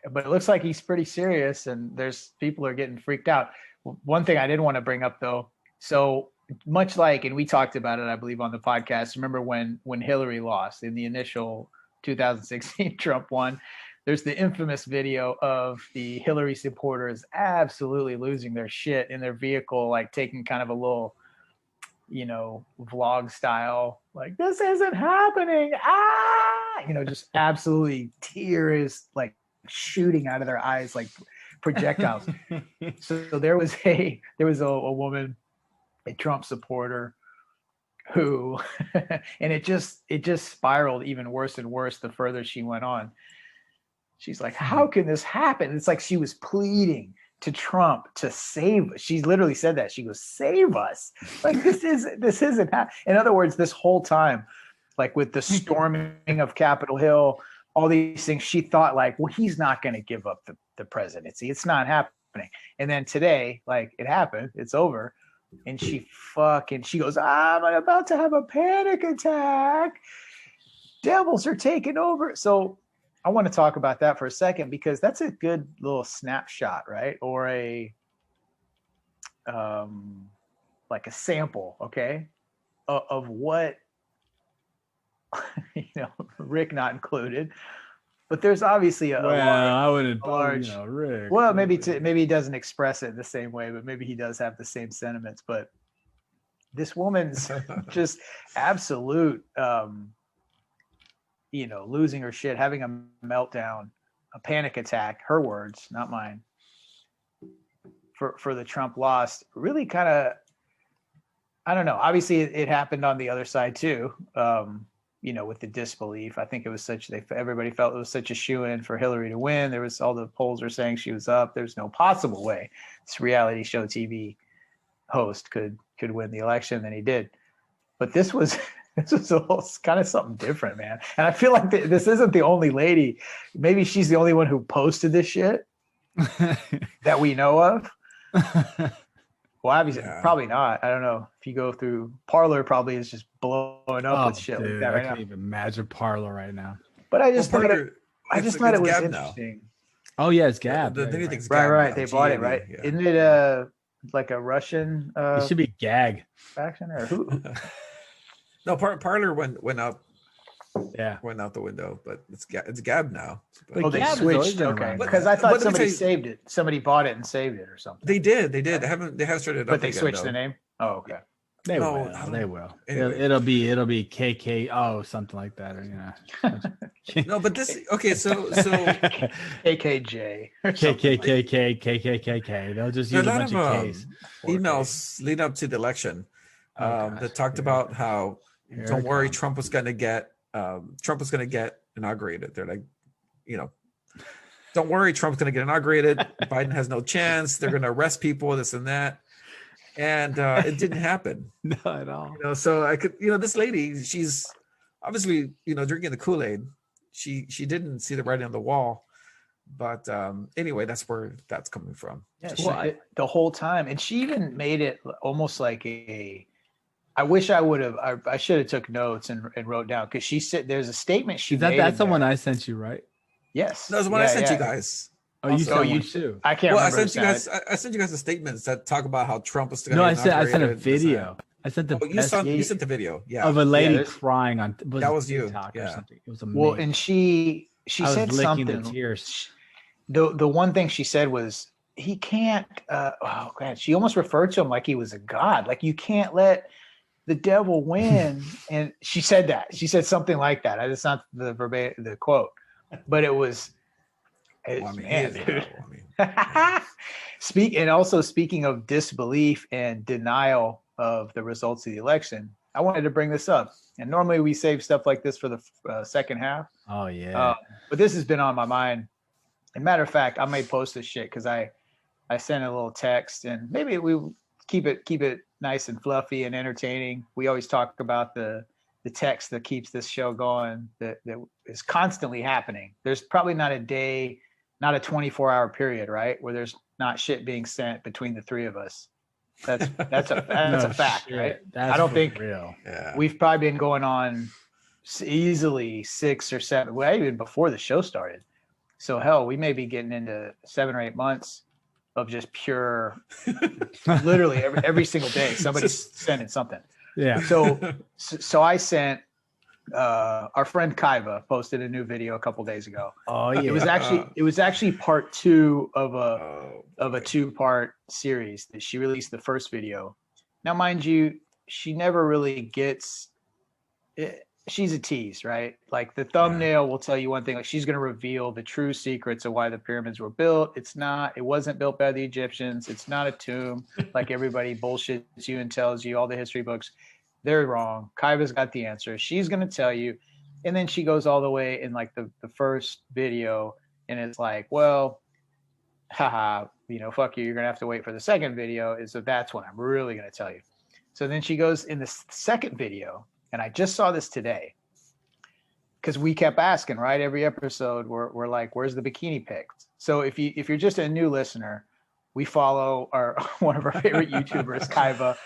S1: But it looks like he's pretty serious, and there's people are getting freaked out. One thing I did want to bring up, though, so much like, and we talked about it, I believe, on the podcast. Remember when Hillary lost in the initial 2016 Trump won? There's the infamous video of the Hillary supporters absolutely losing their shit in their vehicle, like taking kind of a little, vlog style, like, this isn't happening. Just absolutely tears like shooting out of their eyes like projectiles. So there was a woman, a Trump supporter, who and it just spiraled even worse and worse the further she went on. She's like, how can this happen? It's like she was pleading to Trump to save us. She literally said that. She goes, save us. Like, this isn't in other words, this whole time, like with the storming of Capitol Hill, all these things, she thought like, well, he's not going to give up the presidency. It's not happening. And then today, like, it happened. It's over. And she goes, I'm about to have a panic attack. Devils are taking over. So I want to talk about that for a second, because that's a good little snapshot, right? Or a like a sample, okay, of what, Rick not included, but there's obviously a large,
S3: Rick.
S1: Well, maybe he doesn't express it the same way, but maybe he does have the same sentiments. But this woman's just absolute, losing her shit, having a meltdown, a panic attack, her words, not mine, for the Trump loss. Really kind of, I don't know. Obviously it happened on the other side too. With the disbelief. I think it was everybody felt it was such a shoo-in for Hillary to win. There was all the polls were saying she was up. There's no possible way this reality show TV host could win the election, and he did. But this was kind of something different, man. And I feel like this isn't the only lady. Maybe she's the only one who posted this shit that we know of. Well, obviously, probably not. I don't know. If you go through Parler, probably is just blowing up with shit like that right now.
S3: I can't even imagine Parler right now.
S1: But I just thought it was interesting.
S3: Oh yeah, it's Gab.
S2: The new thing's
S1: Right.
S2: Gab
S1: Right.
S2: now,
S1: They bought it, right?
S2: Yeah.
S1: Isn't it like a Russian?
S3: It should be Gag
S1: faction or who?
S2: No, Parler went out.
S3: Yeah,
S2: went out the window, but it's Gab now.
S3: But
S1: they
S3: Gab
S1: switched. Okay, because I thought
S2: but
S1: somebody saved it. Somebody bought it and saved it or something.
S2: They did. They haven't started it
S1: But
S2: up
S1: they
S2: again,
S1: switched
S2: though.
S1: the name. Oh, okay.
S3: They
S2: No,
S3: will.
S2: Anyway.
S3: It'll be KK something like that, or
S2: No, but this okay. So
S1: KKJ.
S3: KKK. They'll just use a bunch of K's.
S2: Emails lead up to the election that talked about how don't worry, Trump was going to get inaugurated. They're like, don't worry, Trump's going to get inaugurated. Biden has no chance. They're going to arrest people, this and that. And it didn't happen.
S3: Not at all.
S2: So I could, this lady, she's obviously, drinking the Kool-Aid. She didn't see the writing on the wall. But anyway, that's where that's coming from.
S1: Yeah, the whole time, and she even made it almost like a. I wish I would have. I should have took notes and wrote down because she said there's a statement she made.
S3: That's the one I sent you, right?
S1: Yes,
S2: that's the one I sent you guys.
S3: Oh, you sent one too.
S1: I can't remember.
S2: I sent you guys the statements that talk about how Trump was.
S3: No, I sent a video. I sent the
S2: you sent the video,
S3: of a lady crying on.
S2: That was you,
S3: or something. It was amazing.
S1: Well, and she said something.
S3: The tears.
S1: The one thing she said was he can't. Oh God, she almost referred to him like he was a god. Like you can't let the devil win. And she said that. She said something like that. It's not the quote, but it was. Speaking of disbelief and denial of the results of the election, I wanted to bring this up. And normally we save stuff like this for the second half.
S3: Oh yeah.
S1: But this has been on my mind. And matter of fact, I may post this shit because I sent a little text, and maybe we keep it nice and fluffy and entertaining. We always talk about the text that keeps this show going, that is constantly happening. There's probably not a day, not a 24-hour period, right, where there's not shit being sent between the three of us. That's a fact, shit. Right? I don't think
S3: real.
S1: We've probably been going on easily 6 or 7, well, even before the show started. So hell, we may be getting into 7 or 8 months of just pure, literally every single day somebody's sending something.
S3: Yeah.
S1: So I sent our friend Kaheva posted a new video a couple days ago.
S3: Oh yeah.
S1: It was actually part 2 of a 2-part series that she released the first video. Now, mind you, she never really gets it. She's a tease, right? Like the thumbnail will tell you one thing, like she's going to reveal the true secrets of why the pyramids were built. It wasn't built by the Egyptians. It's not a tomb like everybody bullshits you and tells you, all the history books. They're wrong. Kaiva's got the answer. She's going to tell you. And then she goes all the way in like the first video, and it's like, well, haha, fuck you. You're going to have to wait for the second video. So that's when I'm really going to tell you. So then she goes in the second video, and I just saw this today because we kept asking, right? Every episode, we're like, where's the bikini pics? So if you're just a new listener, we follow one of our favorite YouTubers, Kaheva,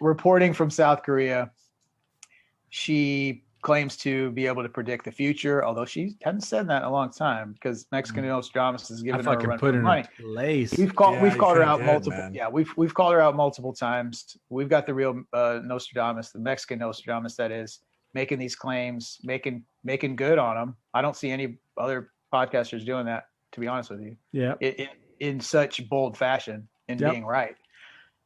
S1: reporting from South Korea. She claims to be able to predict the future, although she hadn't said that in a long time because Mexican Nostradamus has given her a run for money. We've called her out multiple. Man. Yeah, we've called her out multiple times. We've got the real Nostradamus, the Mexican Nostradamus, that is making these claims, making good on them. I don't see any other podcasters doing that, to be honest with you.
S3: Yeah.
S1: In such bold fashion and being right.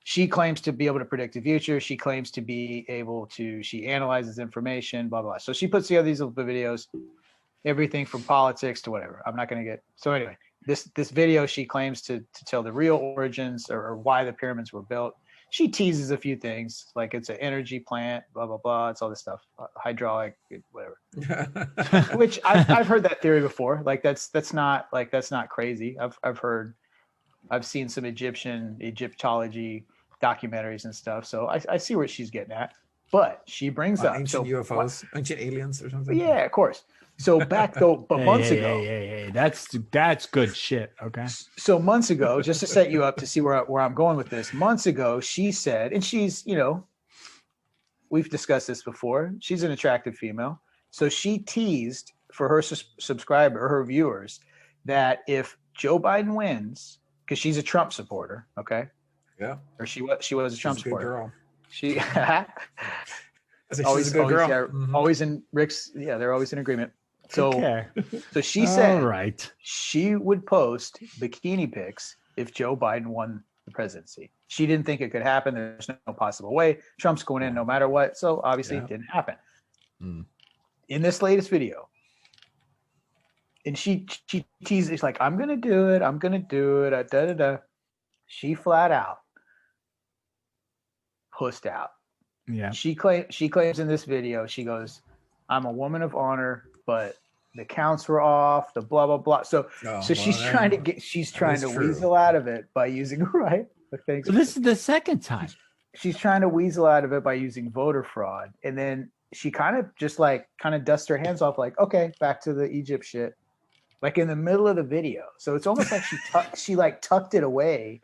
S1: She claims to be able to predict the future. She claims to be able to, she analyzes information, blah, blah, blah. So she puts together these little videos, everything from politics to whatever. I'm not going to get, so anyway, this video, she claims to tell the real origins or why the pyramids were built. She teases a few things, like it's an energy plant, blah, blah, blah. It's all this stuff, hydraulic, whatever. Which I've heard that theory before. Like that's not crazy. I've seen some Egyptology documentaries and stuff. So I see where she's getting at, but she brings up
S2: ancient UFOs, ancient aliens or something.
S1: Yeah, of course. So back though, but months ago,
S3: that's good shit. Okay.
S1: So months ago, just to set you up to see where I'm going with this, months ago, she said, and she's, we've discussed this before. She's an attractive female. So she teased for her subscriber, her viewers, that if Joe Biden wins, because she's a Trump supporter, okay?
S2: Yeah.
S1: Or she was a Trump supporter.
S2: Girl.
S1: She
S2: always a good girl.
S1: Mm-hmm. Always in Rick's. Yeah, they're always in agreement. So she said,
S3: all right,
S1: she would post bikini pics if Joe Biden won the presidency. She didn't think it could happen. There's no possible way. Trump's going in no matter what. So obviously it didn't happen.
S3: Mm.
S1: In this latest video, and she teases, it's like, I'm going to do it. Da, da, da. She flat out pussed out.
S3: Yeah.
S1: She claims in this video, she goes, I'm a woman of honor, but the counts were off, the blah, blah, blah. So she's trying to weasel out of it by using, right?
S3: So this is the second time.
S1: She's trying to weasel out of it by using voter fraud. And then she kind of dusts her hands off like, okay, back to the Egypt shit. like in the middle of the video. So it's almost like she like tucked it away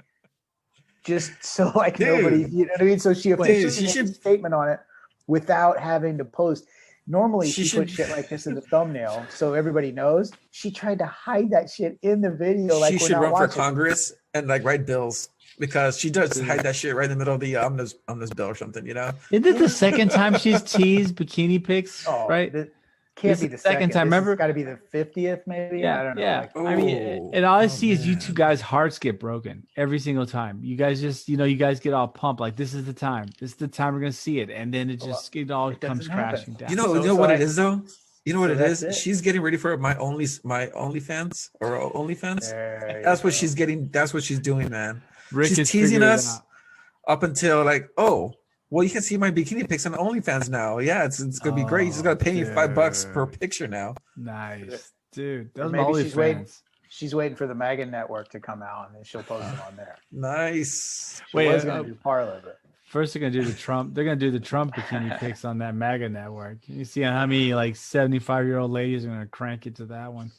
S1: just so like nobody, you know what I mean? So she officially made a statement on it without having to post. Normally she put shit like this in the thumbnail so everybody knows. She tried to hide that shit in the video. Like
S2: she should run for Congress and like write bills, because she does hide that shit right in the middle of the omnibus bill or something, you know?
S3: Isn't it the second time she's teased bikini pics, right?
S1: Can't be the second time.
S3: Remember,
S1: it's got to be the 50th, maybe.
S3: Yeah,
S1: I don't know.
S3: Yeah,
S1: like,
S3: I mean, and all I see is you two guys' hearts get broken every single time. You guys just, you guys get all pumped like this is the time. This is the time we're gonna see it, and then it all comes crashing down.
S2: You know what it is though. You know what it is? She's getting ready for my OnlyFans or OnlyFans. That's what she's getting. That's what she's doing, man. She's teasing us up until like, oh, well, you can see my bikini pics on OnlyFans now. Yeah, it's gonna be great. You just gotta pay me $5 per picture now.
S3: Nice, dude.
S1: Maybe she's waiting for the MAGA network to come out, and then she'll post them on there.
S2: Nice.
S1: She was gonna do Parler, but
S3: first they're gonna do the Trump. They're gonna do the Trump bikini pics on that MAGA network. You see how many like 75-year-old ladies are gonna crank it to that one.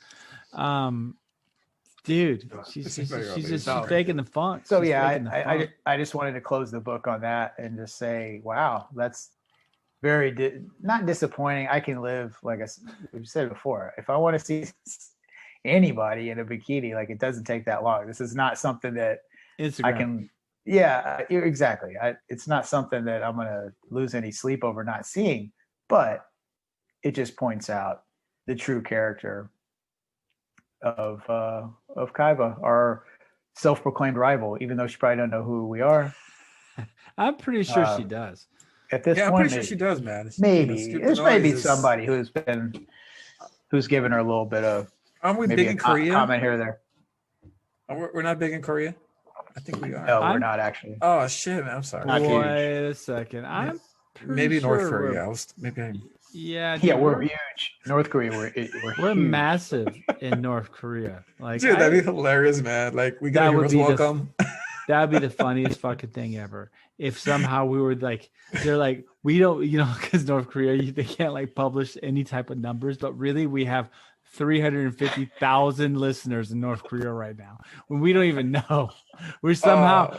S3: Dude, she's just faking the funk.
S1: So I just wanted to close the book on that and just say, wow, that's very not disappointing. I can live, like we've said before, if I want to see anybody in a bikini, like it doesn't take that long. This is not something that Instagram. I can. Yeah, exactly. It's not something that I'm gonna lose any sleep over not seeing, but it just points out the true character of Kaheva, our self-proclaimed rival, even though she probably don't know who we are.
S3: I'm pretty sure she does.
S1: At this point,
S2: I'm pretty sure she does, man.
S1: Maybe there's maybe somebody who's given her a little bit of.
S2: Aren't we big in Korea?
S1: Comment here or there.
S2: We're not big in Korea. I think we are.
S1: No, we're not actually.
S2: Oh shit, man! I'm sorry.
S3: Wait a second. I'm
S2: maybe
S3: sure
S2: North Korea.
S1: We're huge. North Korea,
S3: we're massive in North Korea. Like,
S2: dude, that'd be hilarious, man. Like, we got heroes welcome.
S3: That'd be the funniest fucking thing ever. If somehow we were like, they're like, we don't, because North Korea, they can't like publish any type of numbers, but really we have 350,000 listeners in North Korea right now, when we don't even know. We're somehow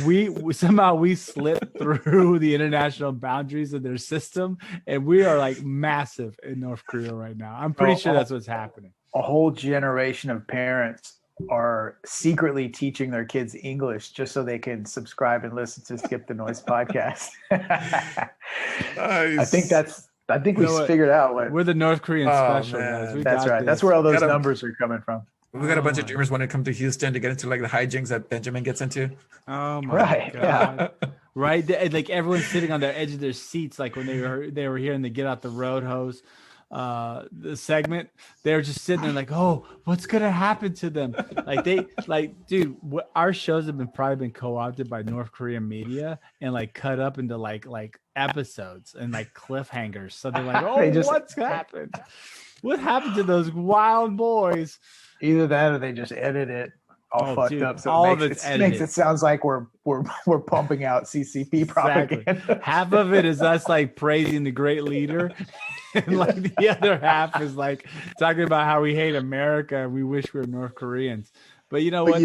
S3: we slip through the international boundaries of their system, and we are like massive in North Korea right now. I'm pretty sure that's what's happening.
S1: A whole generation of parents are secretly teaching their kids English just so they can subscribe and listen to Skip the Noise podcast.
S2: Nice.
S1: I think we figured out
S3: we're the North Korean special guys.
S1: That's right. That's where all those numbers are coming from.
S2: We got a bunch of dreamers want to come to Houston to get into like the hijinks that Benjamin gets into.
S3: Oh my God. Yeah. Right. Like everyone's sitting on the edge of their seats. Like when they were hearing the Get Out the Road hose the segment, they were just sitting there like, oh, what's gonna happen to them? Dude, our shows have probably been co-opted by North Korean media and like cut up into like episodes and like cliffhangers. So they're like, oh, what's happened? What happened to those wild boys?
S1: Either that or they just edit it all fucked up, so it makes it sounds like we're pumping out CCP propaganda.
S3: Exactly. Half of it is us like praising the great leader, and like the other half is like talking about how we hate America and we wish we were North Koreans. But you know what?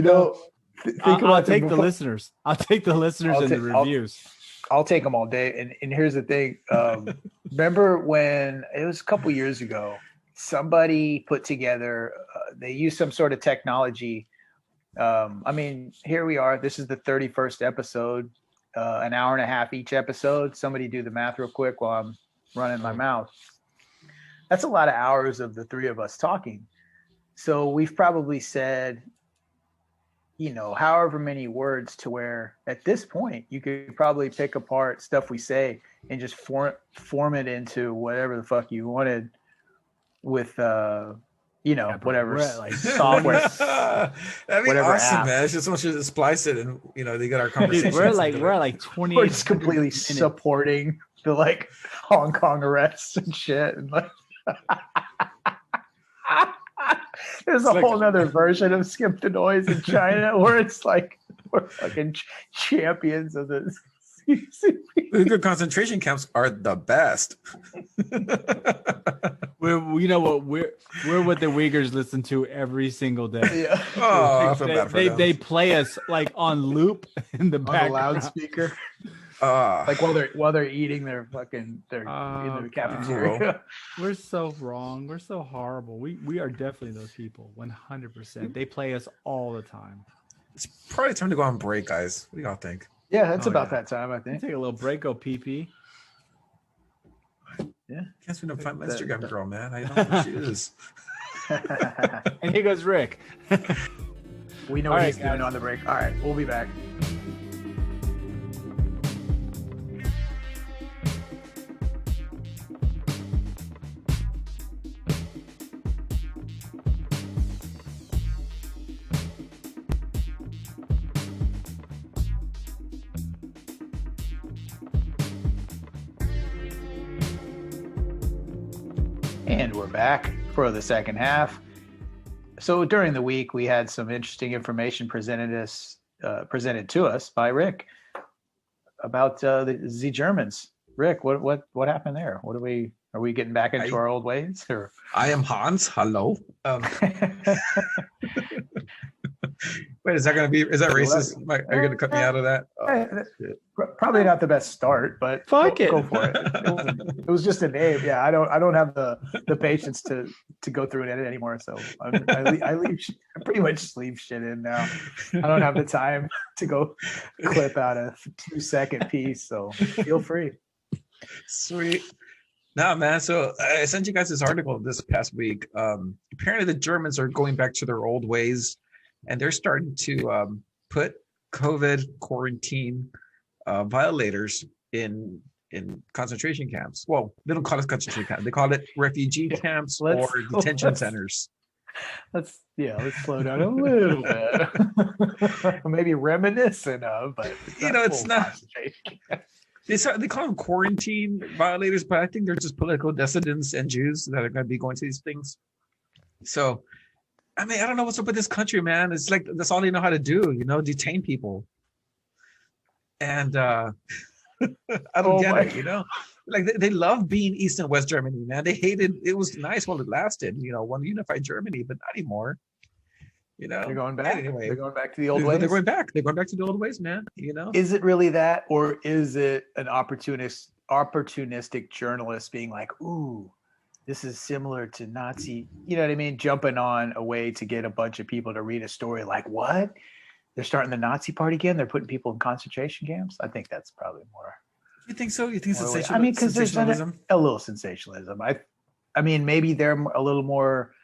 S3: I'll take the listeners. I'll take the listeners and the reviews.
S1: I'll take them all day. And here's the thing. Remember when it was a couple years ago, somebody put together, they used some sort of technology. Here we are. This is the 31st episode, an hour and a half each episode. Somebody do the math real quick while I'm running my mouth. That's a lot of hours of the three of us talking. So we've probably said, however many words to where at this point you could probably pick apart stuff we say and just form it into whatever the fuck you wanted with whatever like software.
S2: That'd be awesome, app. Man. I just want you to splice it and they got our conversation.
S3: Dude, we're like 20.
S1: We're just completely supporting the like Hong Kong arrests and shit. And like there's a whole nother version of Skip the Noise in China where it's like we're fucking champions of this.
S2: The concentration camps are the best.
S3: You know what, we're what the Uyghurs listen to every single day.
S1: Yeah.
S2: Oh, I feel bad for them.
S3: They play us like on loop in the
S1: On the
S3: background.
S1: loudspeaker.
S2: Ah,
S1: Like while they're eating their fucking in
S3: Oh,
S1: the cafeteria.
S3: We're so wrong. We're so horrible. We are definitely those people. 100%. They play us all the time.
S2: it's probably time to go on break, guys. What do y'all think?
S1: Yeah, it's
S3: Oh,
S1: about
S3: yeah.
S1: that time, I think.
S3: Take a little break, go pee.
S1: Yeah.
S2: Can't spend no find my
S1: That-
S2: Instagram
S1: that-
S2: girl, man. I know who she is.
S3: And here goes Rick.
S1: We know
S3: All
S1: what
S3: right,
S1: he's doing
S3: guys.
S1: on the break. All right, we'll be back. And we're back for the second half. So during the week, we had some interesting information presented to us by Rick about the Germans. Rick, what happened there? Are we getting back into our old ways? Or
S2: I am Hans. Hello. Wait, is that racist? Are you gonna cut me out of that?
S1: Probably not the best start, but
S3: Fuck it.
S1: Go for it. It was just a name. Yeah, I don't have the patience to go through it anymore. So I pretty much just leave shit in now. I don't have the time to go clip out a 2-second piece. So feel free.
S2: Sweet. No, man. So I sent you guys this article this past week. Apparently, the Germans are going back to their old ways, and they're starting to put COVID quarantine violators in concentration camps. Well, they don't call it concentration camps; they call it refugee camps or detention centers.
S1: Let's slow down a little bit. Maybe reminiscent of, but
S2: it's not. They call them quarantine violators, but I think they're just political dissidents and Jews that are going to be going to these things. So, I mean, I don't know what's up with this country, man. It's like that's all they know how to do, detain people. And I don't get it, Like they love being East and West Germany, man. They hated it. Was nice while it lasted, one unified Germany, but not anymor.
S1: They're going back.
S2: Anyway,
S1: they're going back to the old ways.
S2: They're going back. They're going back to the old ways, man.
S1: Is it really that, or is it an opportunistic journalist being like, "Ooh, this is similar to Nazi," you know what I mean? Jumping on a way to get a bunch of people to read a story like, "What? They're starting the Nazi party again? They're putting people in concentration camps?" I think that's probably more.
S2: You think so? You think sensationalism?
S1: I mean, because there's a little sensationalism. I mean, maybe they're a little more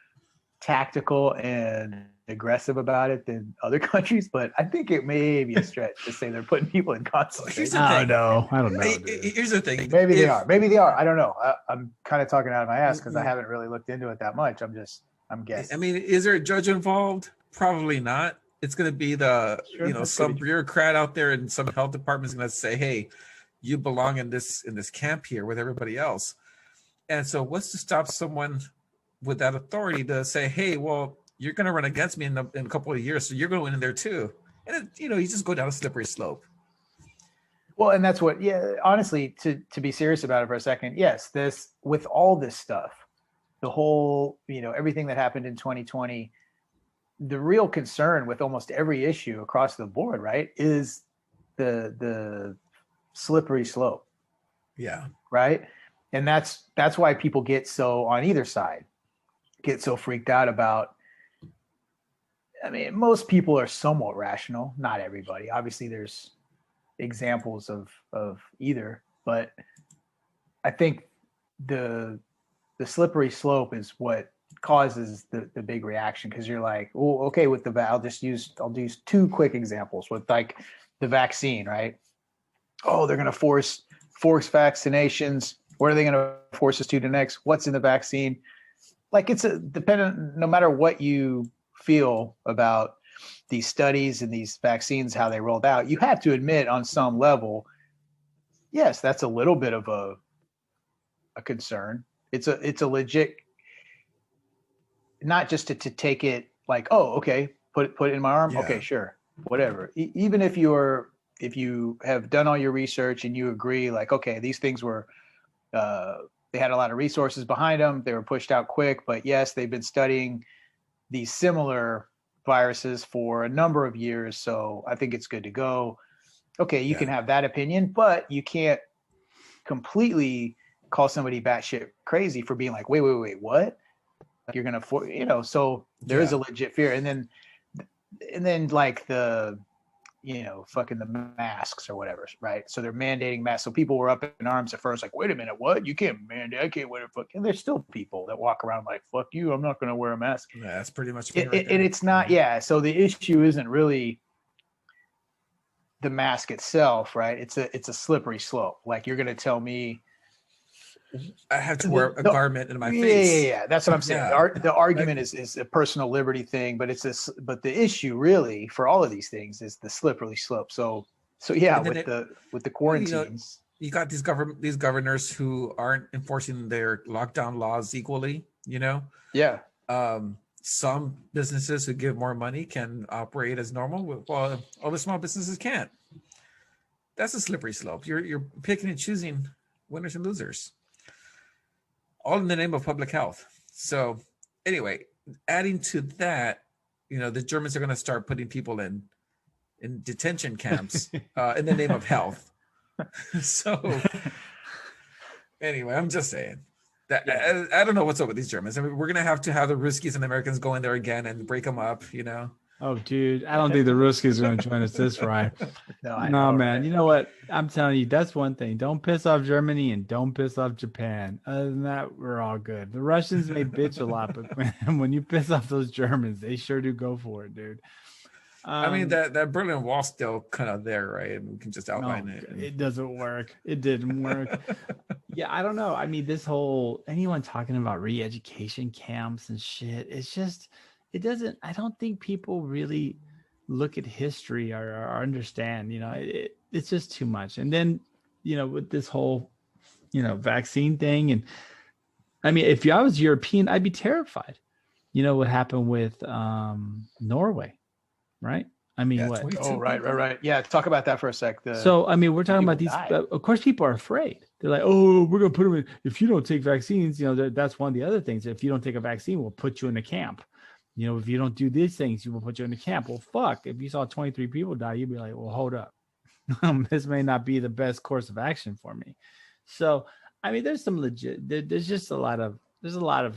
S1: tactical and aggressive about it than other countries, but I think it may be a stretch to say they're putting people in concentration.
S3: I don't know.
S2: Here's the thing.
S1: Maybe they are. I don't know. I'm kind of talking out of my ass because I haven't really looked into it that much. I'm guessing.
S2: I mean, is there a judge involved? Probably not. It's going to be some bureaucrat out there in some health department is going to say, "Hey, you belong in this camp here with everybody else." And so, what's to stop someone with that authority to say, "Hey, well, you're going to run against me in a couple of years, so you're going in there too." And you just go down a slippery slope.
S1: Well, and that's what, honestly, to be serious about it for a second, yes, this, with all this stuff, the whole, everything that happened in 2020, the real concern with almost every issue across the board, right, is the slippery slope.
S2: Yeah.
S1: Right. And that's why people get so, on either side, get so freaked out about. I mean, most people are somewhat rational. Not everybody. Obviously, there's examples of either, but I think the slippery slope is what causes the big reaction, because you're like, oh, okay, with I'll use two quick examples with like the vaccine, right? Oh, they're going to force vaccinations. What are they going to force us to next? What's in the vaccine? Like, it's dependent, no matter what you feel about these studies and these vaccines, how they rolled out, you have to admit on some level, yes, that's a little bit of a concern. It's a legit, not just to take it like, oh, okay, put it in my arm. Yeah. Okay, sure, whatever. Even if you have done all your research and you agree, like, okay, these things were they had a lot of resources behind them. They were pushed out quick, but yes, they've been studying these similar viruses for a number of years. So I think it's good to go. Okay, you can have that opinion, but you can't completely call somebody batshit crazy for being like, wait, what? You're gonna, so there is a legit fear. And then like the, fucking the masks or whatever, right? So they're mandating masks. So people were up in arms at first, like, wait a minute, what? You can't mandate, I can't wear a fuck. And there's still people that walk around like, fuck you, I'm not gonna wear a mask.
S2: Yeah, that's pretty much
S1: and it's not, so the issue isn't really the mask itself, right? It's a slippery slope. Like, you're gonna tell me
S2: I have to wear a garment in my face.
S1: Yeah. That's what I'm saying. The argument is a personal liberty thing, but but the issue really for all of these things is the slippery slope. So yeah, with the quarantines,
S2: you got these governors who aren't enforcing their lockdown laws equally.
S1: Yeah.
S2: Some businesses who give more money can operate as normal, while other small businesses can't. That's a slippery slope. You're picking and choosing winners and losers, all in the name of public health. So anyway, adding to that, the Germans are going to start putting people in detention camps in the name of health. So anyway, I'm just saying that I don't know what's up with these Germans. I mean, we're going to have the Ruskies and the Americans go in there again and break them up,
S3: Oh, dude, I don't think the Ruskies are going to join us this ride. No, man. You know what? I'm telling you, that's one thing. Don't piss off Germany and don't piss off Japan. Other than that, we're all good. The Russians may bitch a lot, but when you piss off those Germans, they sure do go for it, dude.
S2: I mean, that Berlin Wall's still kind of there, right? And we can just outline it.
S3: It doesn't work. It didn't work. Yeah, I don't know. I mean, anyone talking about re-education camps and shit, it's just... it doesn't, I don't think people really look at history or understand, it's just too much. And then, with this whole, vaccine thing. And I mean, if I was European, I'd be terrified. What happened with Norway, right? I mean, what?
S1: Oh, right. Yeah. Talk about that for a sec.
S3: So, I mean, we're talking about these, of course, people are afraid. They're like, oh, we're going to put them in. If you don't take vaccines, that's one of the other things. If you don't take a vaccine, we'll put you in a camp. If you don't do these things, you will put you in a camp. Well, fuck. If you saw 23 people die, you'd be like, well, hold up. This may not be the best course of action for me. So, I mean, there's some there's just a lot of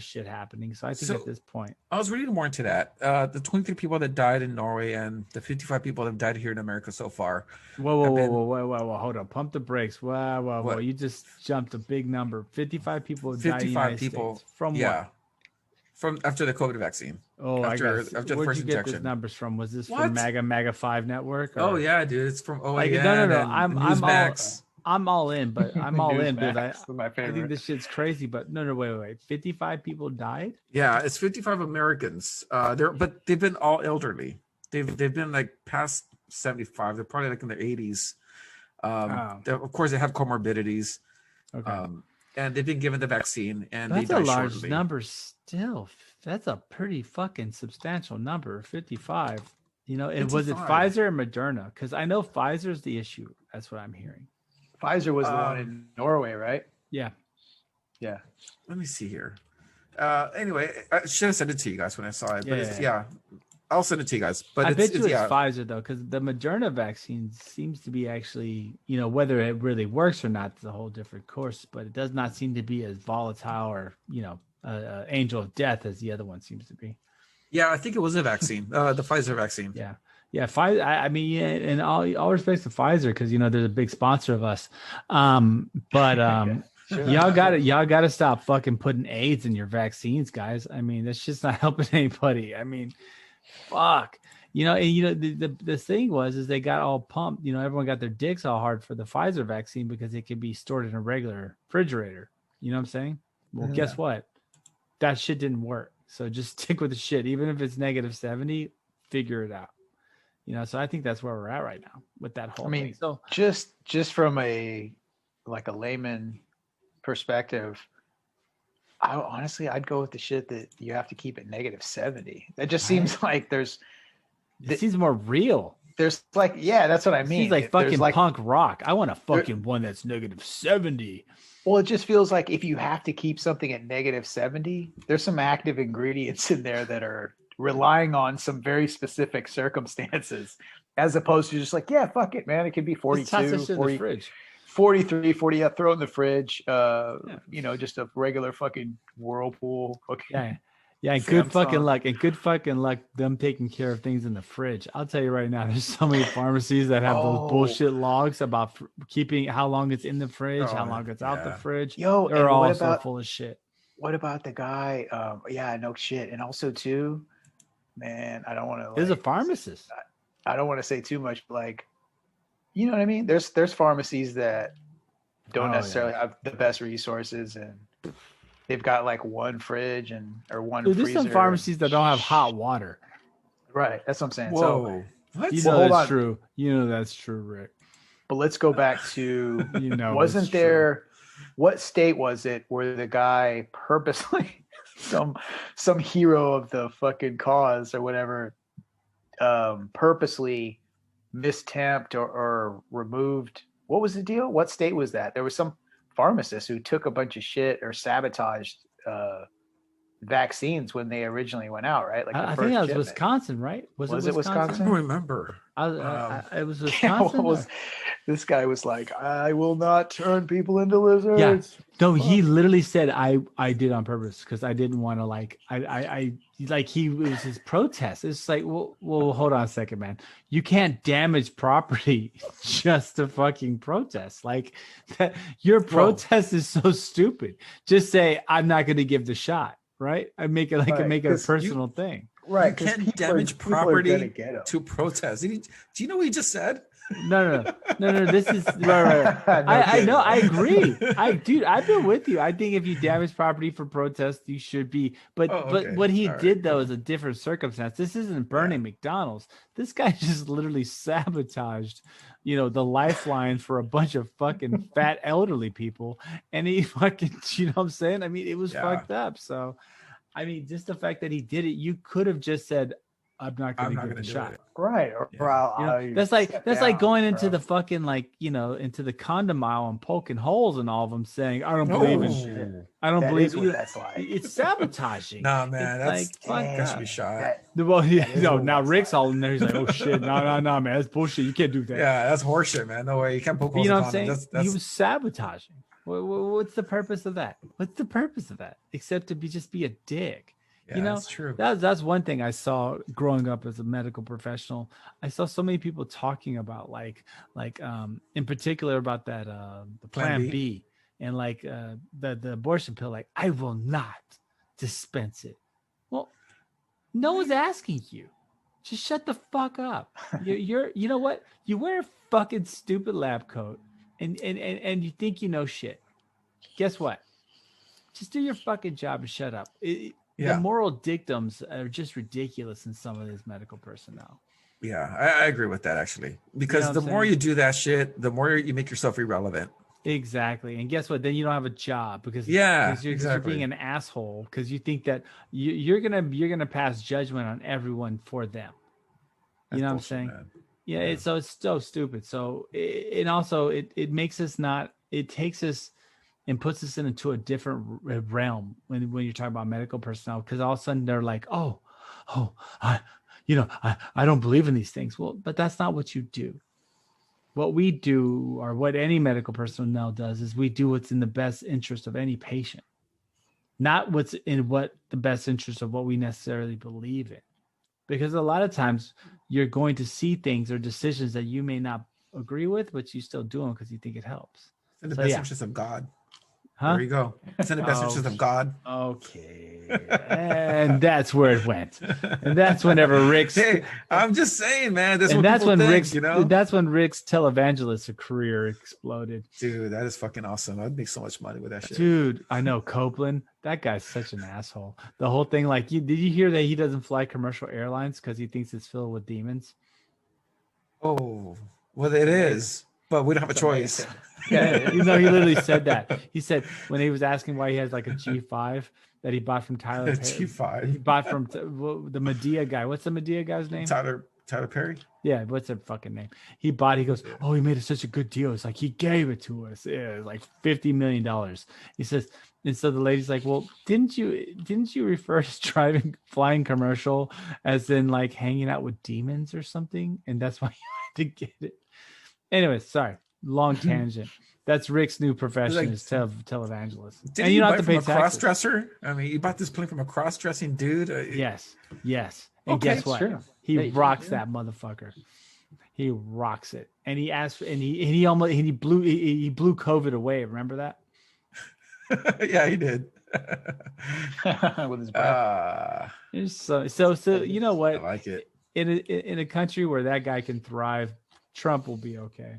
S3: shit happening. So I think at this point,
S2: I was reading more into that. The 23 people that died in Norway and the 55 people that have died here in America so far.
S3: Whoa, hold on. Pump the brakes. Whoa. You just jumped a big number. 55 people died in the United States. From what?
S2: From after the COVID vaccine.
S3: Oh,
S2: after the
S3: Where'd
S2: first
S3: you get
S2: injection.
S3: these numbers from? Was this from MAGA 5 Network?
S2: Or? Oh yeah, dude, it's from OAN.
S3: No. I'm all in, but I'm all in, dude. I think this shit's crazy. But no, wait. 55 people died.
S2: Yeah, it's 55 Americans. But they've been all elderly. They've been like past 75. They're probably like in their 80s. Of course, they have comorbidities.
S3: Okay.
S2: And they've been given the vaccine, and
S3: that's
S2: they die
S3: a large
S2: shortly.
S3: Number still. That's a pretty fucking substantial number. 55. Was it Pfizer or Moderna? Because I know Pfizer's the issue. That's what I'm hearing.
S1: Pfizer was the one in Norway, right?
S3: Yeah.
S2: Let me see here. Anyway, I should have sent it to you guys when I saw it. But I'll send it to you guys. But
S3: I bet you it's Pfizer though, because the Moderna vaccine seems to be actually, whether it really works or not, is a whole different course. But it does not seem to be as volatile or angel of death as the other one seems to be.
S2: Yeah, I think it was a vaccine, the Pfizer vaccine.
S3: Yeah. Pfizer. I mean, in all respects to Pfizer, because they're a big sponsor of us. Sure. Y'all gotta stop fucking putting AIDS in your vaccines, guys. I mean, that's just not helping anybody. I mean, fuck. The thing is they got all pumped. Everyone got their dicks all hard for the Pfizer vaccine because it could be stored in a regular refrigerator. You know what I'm saying? Well, guess what? That shit didn't work. So just stick with the shit, even if it's -70. Figure it out. So I think that's where we're at right now with that whole thing. So
S1: just from a layman perspective, I'd go with the shit that you have to keep it -70. That just seems like
S3: it seems more real.
S1: there's like, yeah, that's what I
S3: It
S1: mean.
S3: seems like
S1: There's
S3: fucking
S1: like,
S3: punk rock. I want a fucking one that's -70.
S1: well, it just feels like if you have to keep something at -70, there's some active ingredients in there that are relying on some very specific circumstances, as opposed to just like, yeah, fuck it, man. It could be
S3: Just toss that
S1: 42,
S3: shit in
S1: 40,
S3: the fridge.
S1: 43, 40, yeah, throw it in the fridge.
S3: Yeah.
S1: You know, just a regular fucking Whirlpool. Fucking
S3: Yeah. Yeah, and good fucking
S1: Samsung.
S3: luck. And good fucking luck them taking care of things in the fridge. I'll tell you right now, there's so many pharmacies that have those
S1: Oh.
S3: bullshit logs about keeping how long it's in the fridge, how
S2: Oh,
S3: long it's out the
S2: yeah.
S3: fridge.
S1: Yo,
S3: They're
S1: and
S3: all
S1: what
S3: so
S1: about
S3: full of shit.
S1: what about the guy? Yeah, no shit. And also too, man, I don't want to
S3: There's a
S1: like
S3: pharmacist.
S1: I don't want to say too much, but like, you know what I mean? There's pharmacies that don't
S3: Oh,
S1: necessarily
S3: yeah.
S1: have the best resources, and they've got like one fridge or one
S3: Dude,
S1: freezer.
S3: there's some pharmacies that don't have hot water.
S1: Right, that's what I'm saying. So,
S2: Whoa. What?
S3: You
S1: Well,
S3: know
S1: hold
S3: that's
S1: on.
S3: true. You know that's true, Rick.
S1: but let's go back to
S3: You know
S1: wasn't
S3: it's true.
S1: there? What state was it where the guy purposely some hero of the fucking cause or whatever purposely mistamped or removed? What was the deal? What state was that? There was some pharmacist who took a bunch of shit or sabotaged vaccines when they originally went out, right? Like the
S3: I
S1: first
S3: think that was
S1: shipment.
S3: Wisconsin, right?
S1: Was it
S2: I
S1: Wisconsin?
S2: don't remember.
S3: It was
S1: Yeah, what
S3: Wisconsin.
S1: was- this guy was like, I will not turn people into lizards.
S3: Yeah. No, he
S1: Fuck.
S3: literally said I did on purpose because I didn't want to like I like he it was his protest. It's like well hold on a second, man. You can't damage property just to fucking protest. Like that your protest is so stupid. Just say I'm not going to give the shot, right? I make it like
S1: Right,
S3: make it a
S1: 'cause
S3: personal thing.
S1: Right,
S2: You
S1: 'cause
S2: can't
S1: people are-
S2: damage
S1: people are gonna
S2: property
S1: get 'em.
S2: to protest. Do you know what he just said?
S3: No. This is right.
S1: No
S3: I
S1: kidding,
S3: know. I
S1: man.
S3: agree. Dude, I've been with you. I think if you damage property for protest, you should be. But
S2: Oh,
S3: but
S2: okay.
S3: what he
S2: All right.
S3: did though is a different circumstance. This isn't burning McDonald's. This guy just literally sabotaged, the lifeline for a bunch of fucking fat elderly people, and he fucking, you know what I'm saying? I mean, it was
S2: Yeah.
S3: fucked up. So, I mean, just the fact that he did it, you could have just said, "I'm not going
S2: I'm
S3: to
S2: not
S3: give
S2: going
S3: it
S2: to
S3: a
S2: do
S3: shot."
S2: it.
S1: Right. Or
S2: Yeah.
S1: I'll
S3: That's
S1: step
S3: like
S1: down,
S3: going into
S1: bro.
S3: the fucking into the condom aisle and poking holes in all of them, saying, "I don't believe in shit.
S2: Oh,
S3: I don't
S1: That
S3: believe
S1: is what
S3: you."
S1: that's like.
S3: It's sabotaging.
S2: nah, man.
S3: It's
S2: That's
S3: like,
S1: Damn,
S2: that should be shot.
S1: that-
S3: well, yeah,
S1: that is
S3: no.
S1: what
S3: Now
S1: that's
S3: Rick's
S1: like.
S3: all in there. He's like, "Oh shit, no, man, that's bullshit. You can't do that."
S2: Yeah, that's horseshit, man. No way. You can't poke
S3: But
S2: holes
S3: you know
S2: in
S3: what I'm saying?
S2: condoms.
S3: He was sabotaging. What's the purpose of that? What's the purpose of that? Except to just be a dick.
S2: Yeah, that's true.
S3: That's one thing I saw growing up as a medical professional. I saw so many people talking about like in particular about that the Plan B and like the abortion pill. Like, I will not dispense it. Well, no one's asking you. Just shut the fuck up. You know what? You wear a fucking stupid lab coat and you think you know shit. Guess what? Just do your fucking job and shut up. The moral dictums are just ridiculous in some of these medical personnel.
S2: Yeah, I agree with that actually. Because
S3: what
S2: the
S3: I'm
S2: more
S3: saying?
S2: you do that shit, the more you make yourself irrelevant.
S3: Exactly. And guess what? Then you don't have a job because
S2: Yeah,
S3: you're
S2: exactly.
S3: being an asshole because you think that you're gonna pass judgment on everyone for them. You know what I'm saying?
S2: Man.
S3: Yeah, it's so stupid. So it also it makes us not. It takes us and puts us into a different realm when you're talking about medical personnel, because all of a sudden they're like, oh, I don't believe in these things. Well, but that's not what you do. What we do, or what any medical personnel does, is we do what's in the best interest of any patient, not what's in the best interest of what we necessarily believe in. Because a lot of times you're going to see things or decisions that you may not agree with, but you still do them because you think it helps.
S2: It's in the best interest of God.
S3: Huh?
S2: There you go. It's in the best interest of God.
S3: Okay. And that's where it went. And that's whenever Rick's
S2: Hey, I'm just saying, man. That's
S3: and
S2: what
S3: that's
S2: people
S3: when
S2: think,
S3: Rick's
S2: you know?
S3: that's when Rick's televangelist career exploded.
S2: Dude, that is fucking awesome. I'd make so much money with that shit.
S3: Dude, I know Copeland. That guy's such an asshole. The whole thing, like, did you hear that he doesn't fly commercial airlines because he thinks it's filled with demons?
S2: Oh, well, it is, but we don't have a choice.
S3: Yeah, he literally said that. He said when he was asking why he has like a G5 that he bought from Tyler.
S2: G5.
S3: He bought from the Medea guy. What's the Medea guy's name?
S2: Tyler Tyler Perry.
S3: Yeah, what's that fucking name? He goes, oh, he made it such a good deal. It's like he gave it to us. Yeah, like $50 million. He says, and so the lady's like, well, didn't you refer to flying commercial as in like hanging out with demons or something? And that's why you had to get it. Anyway, sorry, long tangent. That's Rick's new profession is televangelist.
S2: Did you buy from a cross-dresser? I mean, you bought this plane from a cross-dressing dude?
S3: Yes. And
S2: okay,
S3: guess what?
S1: Sure.
S3: He rocks that motherfucker. He rocks it. And he asked for, and he blew COVID away. Remember that?
S2: Yeah, he did.
S1: With his breath.
S3: So you know what?
S2: I like it.
S3: In a country where that guy can thrive, Trump will be okay.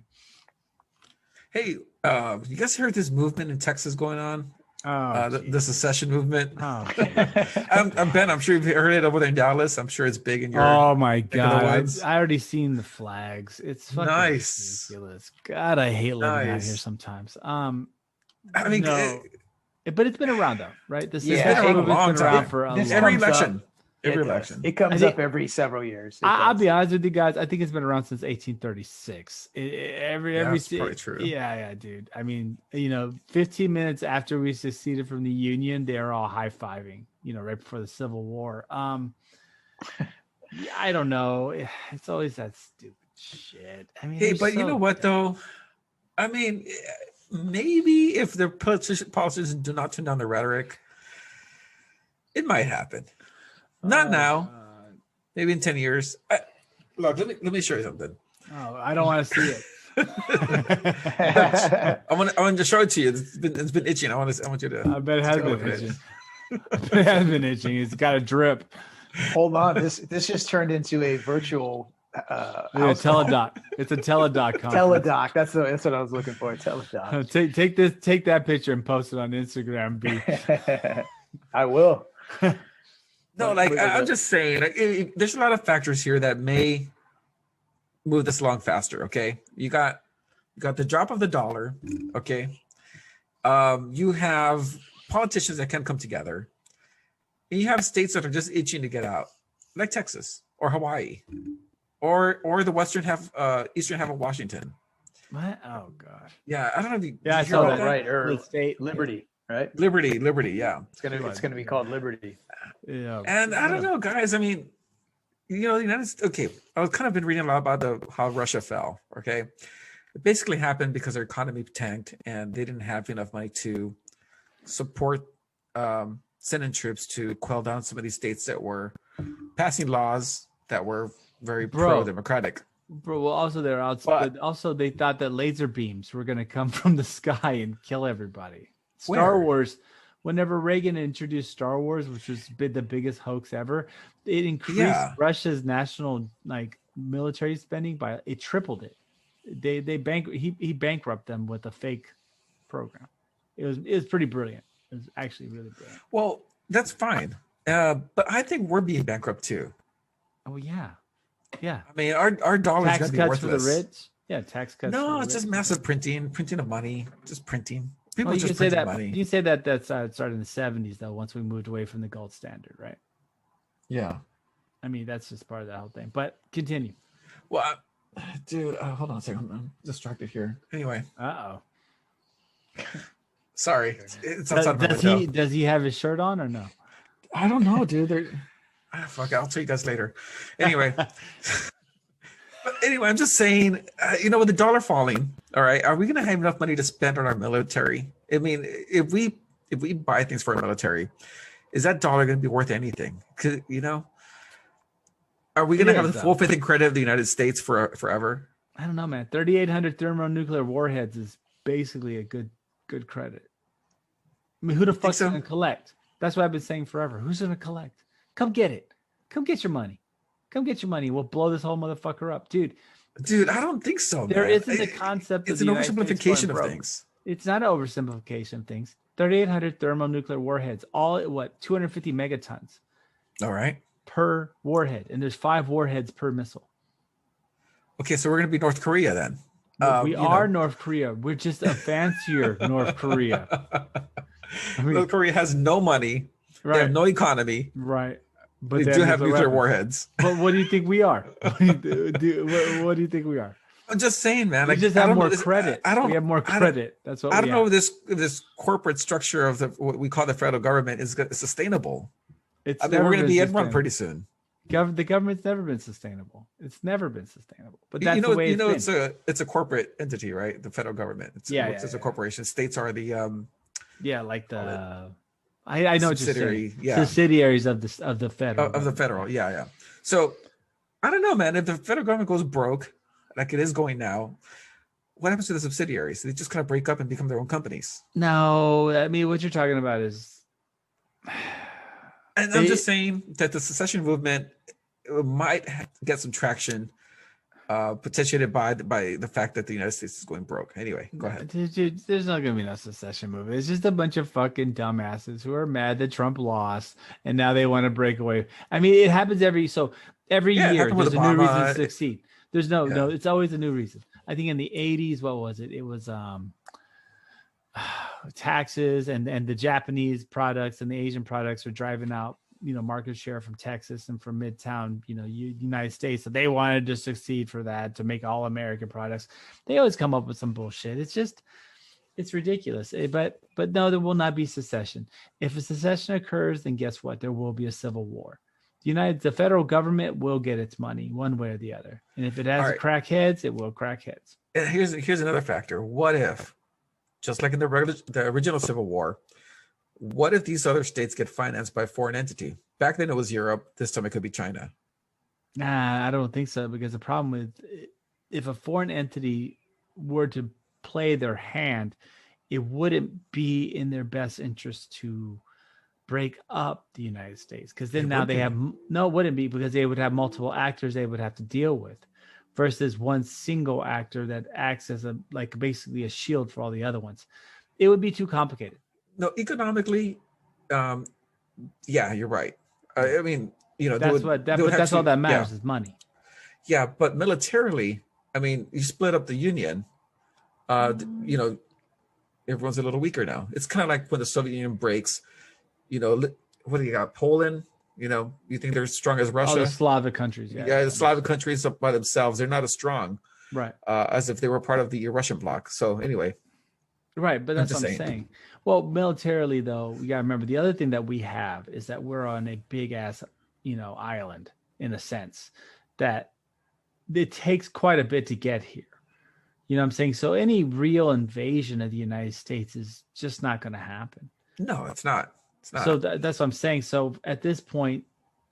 S2: Hey, you guys heard this movement in Texas going on? The secession movement.
S3: Oh,
S2: I'm Ben. I'm sure you've heard it over there in Dallas. I'm sure it's big in your.
S3: Oh my god! I already seen the flags. It's fucking
S2: nice.
S3: Ridiculous. God, I hate living out here sometimes.
S2: I mean,
S3: but it's been around though, right?
S2: It's been around a long time.
S3: For
S2: every election. Every election.
S1: It comes up every several years.
S3: I'll be honest with you guys. I think it's been around since 1836.
S2: That's probably true.
S3: Yeah, dude. I mean, 15 minutes after we seceded from the Union, they were all high-fiving, right before the Civil War. I don't know. It's always that stupid shit. I mean,
S2: hey, but you know what though? I mean, maybe if the politicians do not turn down the rhetoric, it might happen. Not now. Maybe in 10 years. Look, let me show you something.
S3: Oh, I don't want to see it.
S2: I want to show it to you. It's been itching. I want you to.
S3: I bet it has been itching. It has been itching. It's got a drip.
S1: Hold on. This just turned into a virtual.
S3: Teledoc. It's a teledoc.
S1: Teledoc. That's what I was looking for. Teledoc.
S3: Take that picture and post it on Instagram.
S1: I will.
S2: No, like I'm just saying, there's a lot of factors here that may move this along faster. Okay, you got the drop of the dollar. Okay, you have politicians that can come together, and you have states that are just itching to get out, like Texas or Hawaii, or the western half, eastern half of Washington.
S3: What? Oh God.
S2: Yeah, I don't know if you.
S1: Yeah, I saw that. Right, or state Liberty. Right.
S2: Liberty. Yeah,
S1: it's gonna be called Liberty.
S3: Yeah.
S2: And I don't know, guys. I mean, the United States. Okay, I've kind of been reading a lot about how Russia fell. Okay, it basically happened because their economy tanked and they didn't have enough money to support send in troops to quell down some of these states that were passing laws that were very pro-democratic.
S3: Bro, well, also they're outside. Also, they thought that laser beams were going to come from the sky and kill everybody. Star Wars. Whenever Reagan introduced Star Wars, which was the biggest hoax ever, it increased Russia's national military spending it tripled it. He bankrupted them with a fake program. It was pretty brilliant. It was actually really brilliant.
S2: Well, that's fine, but I think we're being bankrupt too.
S3: Oh yeah. I
S2: mean, our dollars
S3: tax cuts for the rich. Yeah, tax cuts.
S2: No, it's just massive printing of money, just printing. People
S3: you
S2: just
S3: can say that.
S2: money.
S3: You say that started in the 70s though. Once we moved away from the gold standard, right?
S2: Yeah.
S3: I mean, that's just part of the whole thing. But continue.
S2: Well, dude, hold on a second. I'm distracted here. Anyway. Sorry. It's outside my window.
S3: Does he have his shirt on or no?
S2: I don't know, dude. Fuck, I'll tell you guys later. Anyway. But anyway, I'm just saying, with the dollar falling, all right, are we going to have enough money to spend on our military? I mean, if we buy things for our military, is that dollar going to be worth anything? Are we going to have the full faith and credit of the United States forever?
S3: I don't know, man. 3,800 thermonuclear warheads is basically a good credit. I mean, who the fuck's going to collect? That's what I've been saying forever. Who's going to collect? Come get it. Come get your money. Come get your money. We'll blow this whole motherfucker up, dude.
S2: Dude, I don't think so.
S3: There isn't a concept.
S2: It's an oversimplification of things.
S3: It's not an oversimplification of things. 3,800 thermonuclear warheads, all at 250 megatons.
S2: All right.
S3: Per warhead, and there's 5 warheads per missile.
S2: Okay, so we're gonna be North Korea then.
S3: We are North Korea. We're just a fancier North Korea.
S2: North Korea has no money. Right. They have no economy.
S3: Right. But
S2: We
S3: they
S2: do have
S3: nuclear
S2: nuclear
S3: weapons.
S2: warheads.
S3: But what do you think we are? What do you think we are?
S2: I'm just saying, man.
S3: We
S2: Like,
S3: just
S2: I
S3: have
S2: don't
S3: more
S2: know this.
S3: credit. We have more credit. That's what
S2: I
S3: we
S2: don't know
S3: have.
S2: if this corporate structure of what we call the federal government is sustainable.
S3: It's
S2: I mean, we're
S3: never
S2: going to
S3: been
S2: be in one
S3: sustainable.
S2: pretty soon.
S3: The government's never been sustainable. It's never been sustainable. But that's
S2: You know,
S3: the way it's been.
S2: it's a corporate entity, right? The federal government. It works as a corporation. States are the
S3: like
S2: call it
S3: the I know what you're saying.
S2: subsidiary, yeah,
S3: Subsidiaries of the federal
S2: of the
S3: government.
S2: federal, yeah. So I don't know, man. If the federal government goes broke, like it is going now, what happens to the subsidiaries? They just kind of break up and become their own companies.
S3: No, I mean what you're talking about is
S2: And I'm just saying that the secession movement might get some traction, potentiated by the fact that the United States is going broke. Anyway, go ahead.
S3: Dude, there's not gonna be no secession movement. It's just a bunch of fucking dumbasses who are mad that Trump lost and now they want to break away. I mean, it happens every
S2: Yeah, it
S3: year.
S2: happened with
S3: There's a new reason to
S2: Obama.
S3: succeed. There's no, it's always a new reason. I think in the 80s, what was it? It was taxes and the Japanese products and the Asian products are driving out market share from Texas and from Midtown, United States. So they wanted to succeed for that, to make all American products. They always come up with some bullshit. It's ridiculous. But no, there will not be secession. If a secession occurs, then guess what? There will be a civil war. The federal government will get its money one way or the other. And if it has to crack heads, it will crack heads.
S2: And here's another factor. What if, just like in the original Civil War, what if these other states get financed by a foreign entity? Back then it was Europe. This time it could be China.
S3: Nah, I don't think so, because the problem with if a foreign entity were to play their hand, it wouldn't be in their best interest to break up the United States, because then now they have no, it wouldn't be, because they would have multiple actors they would have to deal with versus one single actor that acts as basically a shield for all the other ones. It would be too complicated.
S2: No, economically, yeah, you're right. I mean,
S3: that's all that matters is money.
S2: Yeah, but militarily, I mean, you split up the Union. Everyone's a little weaker now. It's kind of like when the Soviet Union breaks. What do you got? Poland. You think they're as strong as Russia?
S3: All the Slavic countries.
S2: Yeah, the Slavic countries by themselves, they're not as strong,
S3: right?
S2: As if they were part of the Russian bloc. So anyway.
S3: Right, but that's what I'm saying. Well, militarily, though, we got to remember the other thing that we have is that we're on a big ass, island, in a sense that it takes quite a bit to get here. You know what I'm saying? So any real invasion of the United States is just not going to happen.
S2: No, it's not. It's not.
S3: So that's what I'm saying. So at this point,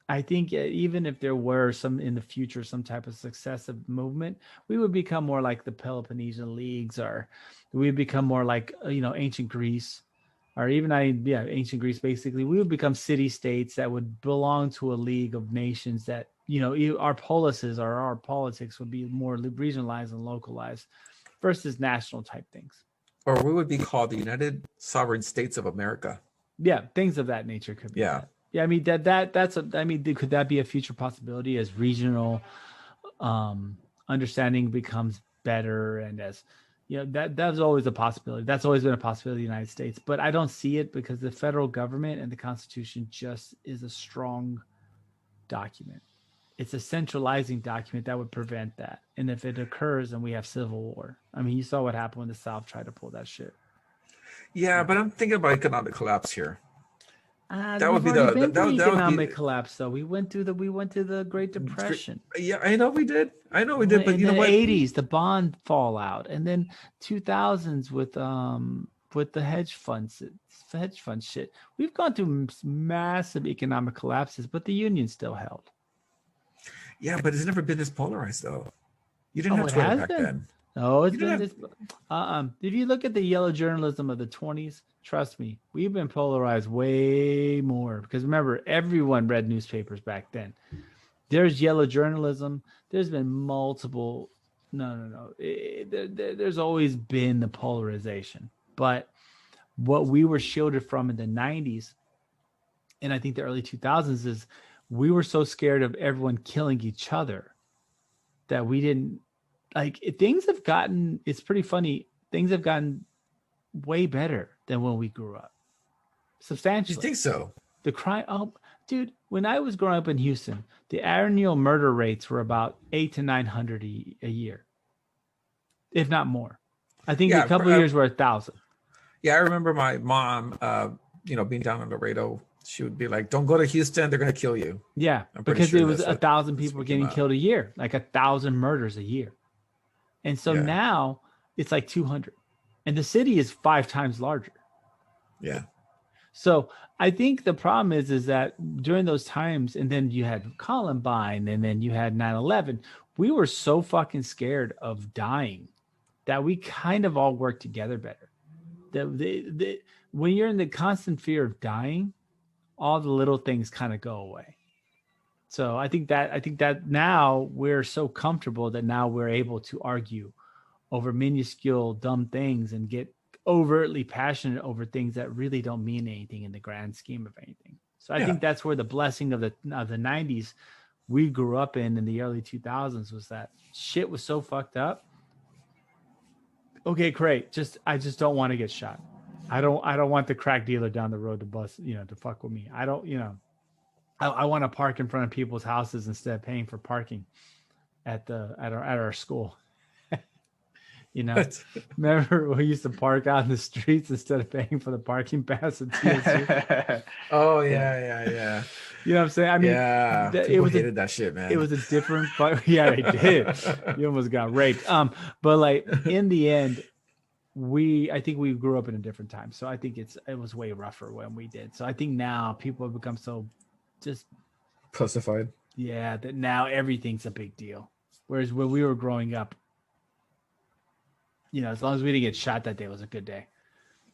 S3: I think even if there were in the future, some type of successive movement, we would become more like the Peloponnesian Leagues, or we'd become more like, ancient Greece, or even ancient Greece, basically. We would become city states that would belong to a league of nations that, our policies or our politics would be more regionalized and localized versus national type things.
S2: Or we would be called the United Sovereign States of America.
S3: Yeah, things of that nature could be.
S2: Yeah.
S3: That. Yeah, I mean could that be a future possibility as regional understanding becomes better, and as that's always a possibility. That's always been a possibility in the United States, but I don't see it because the federal government and the Constitution just is a strong document. It's a centralizing document that would prevent that, and if it occurs, then we have civil war. I mean, you saw what happened when the South tried to pull that shit.
S2: Yeah, but I'm thinking about economic collapse here.
S3: That would be economic collapse, though. We went through the Great Depression.
S2: Yeah, I know we did. But
S3: in the 80s, the bond fallout, and then 2000s with the hedge fund shit. We've gone through massive economic collapses, but the union still held.
S2: Yeah, but it's never been this polarized, though. You didn't have Twitter back then.
S3: No, it's been this. If you look at the yellow journalism of the 20s, trust me, we've been polarized way more. Because remember, everyone read newspapers back then. There's yellow journalism. There's been multiple. No. There's always been the polarization. But what we were shielded from in the 90s, and I think the early 2000s, is we were so scared of everyone killing each other that we didn't. Things have gotten, it's pretty funny. Things have gotten way better than when we grew up. Substantially.
S2: You think so?
S3: The crime, dude, when I was growing up in Houston, the annual murder rates were about 800 to 900 a year, if not more. I think a couple of years were 1,000.
S2: Yeah, I remember my mom, being down in Laredo. She would be like, "Don't go to Houston; they're going to kill you."
S3: Yeah, because it was 1,000 people getting killed a year, like 1,000 murders a year, and so now it's like 200, and the city is 5 times larger.
S2: Yeah.
S3: So I think the problem is that during those times, and then you had Columbine, and then you had 9/11. We were so fucking scared of dying that we kind of all worked together better. When you're in the constant fear of dying, all the little things kind of go away. So I think that now we're so comfortable that now we're able to argue over minuscule dumb things and get overtly passionate over things that really don't mean anything in the grand scheme of anything. So I think that's where the blessing of the 90s we grew up in the early 2000s was that shit was so fucked up. Okay, great. I just don't want to get shot. I don't want the crack dealer down the road to bust, to fuck with me. I don't, I want to park in front of people's houses instead of paying for parking at our school. Remember we used to park out in the streets instead of paying for the parking pass at TSU?
S2: Oh yeah.
S3: You know what I'm saying? I mean,
S2: people hated that shit, man.
S3: It was a different, yeah, they did. You almost got raped. But like in the end, I think we grew up in a different time. So I think it was way rougher when we did. So I think now people have become so just
S2: pussified.
S3: Yeah, that now everything's a big deal. Whereas when we were growing up, as long as we didn't get shot that day, it was a good day.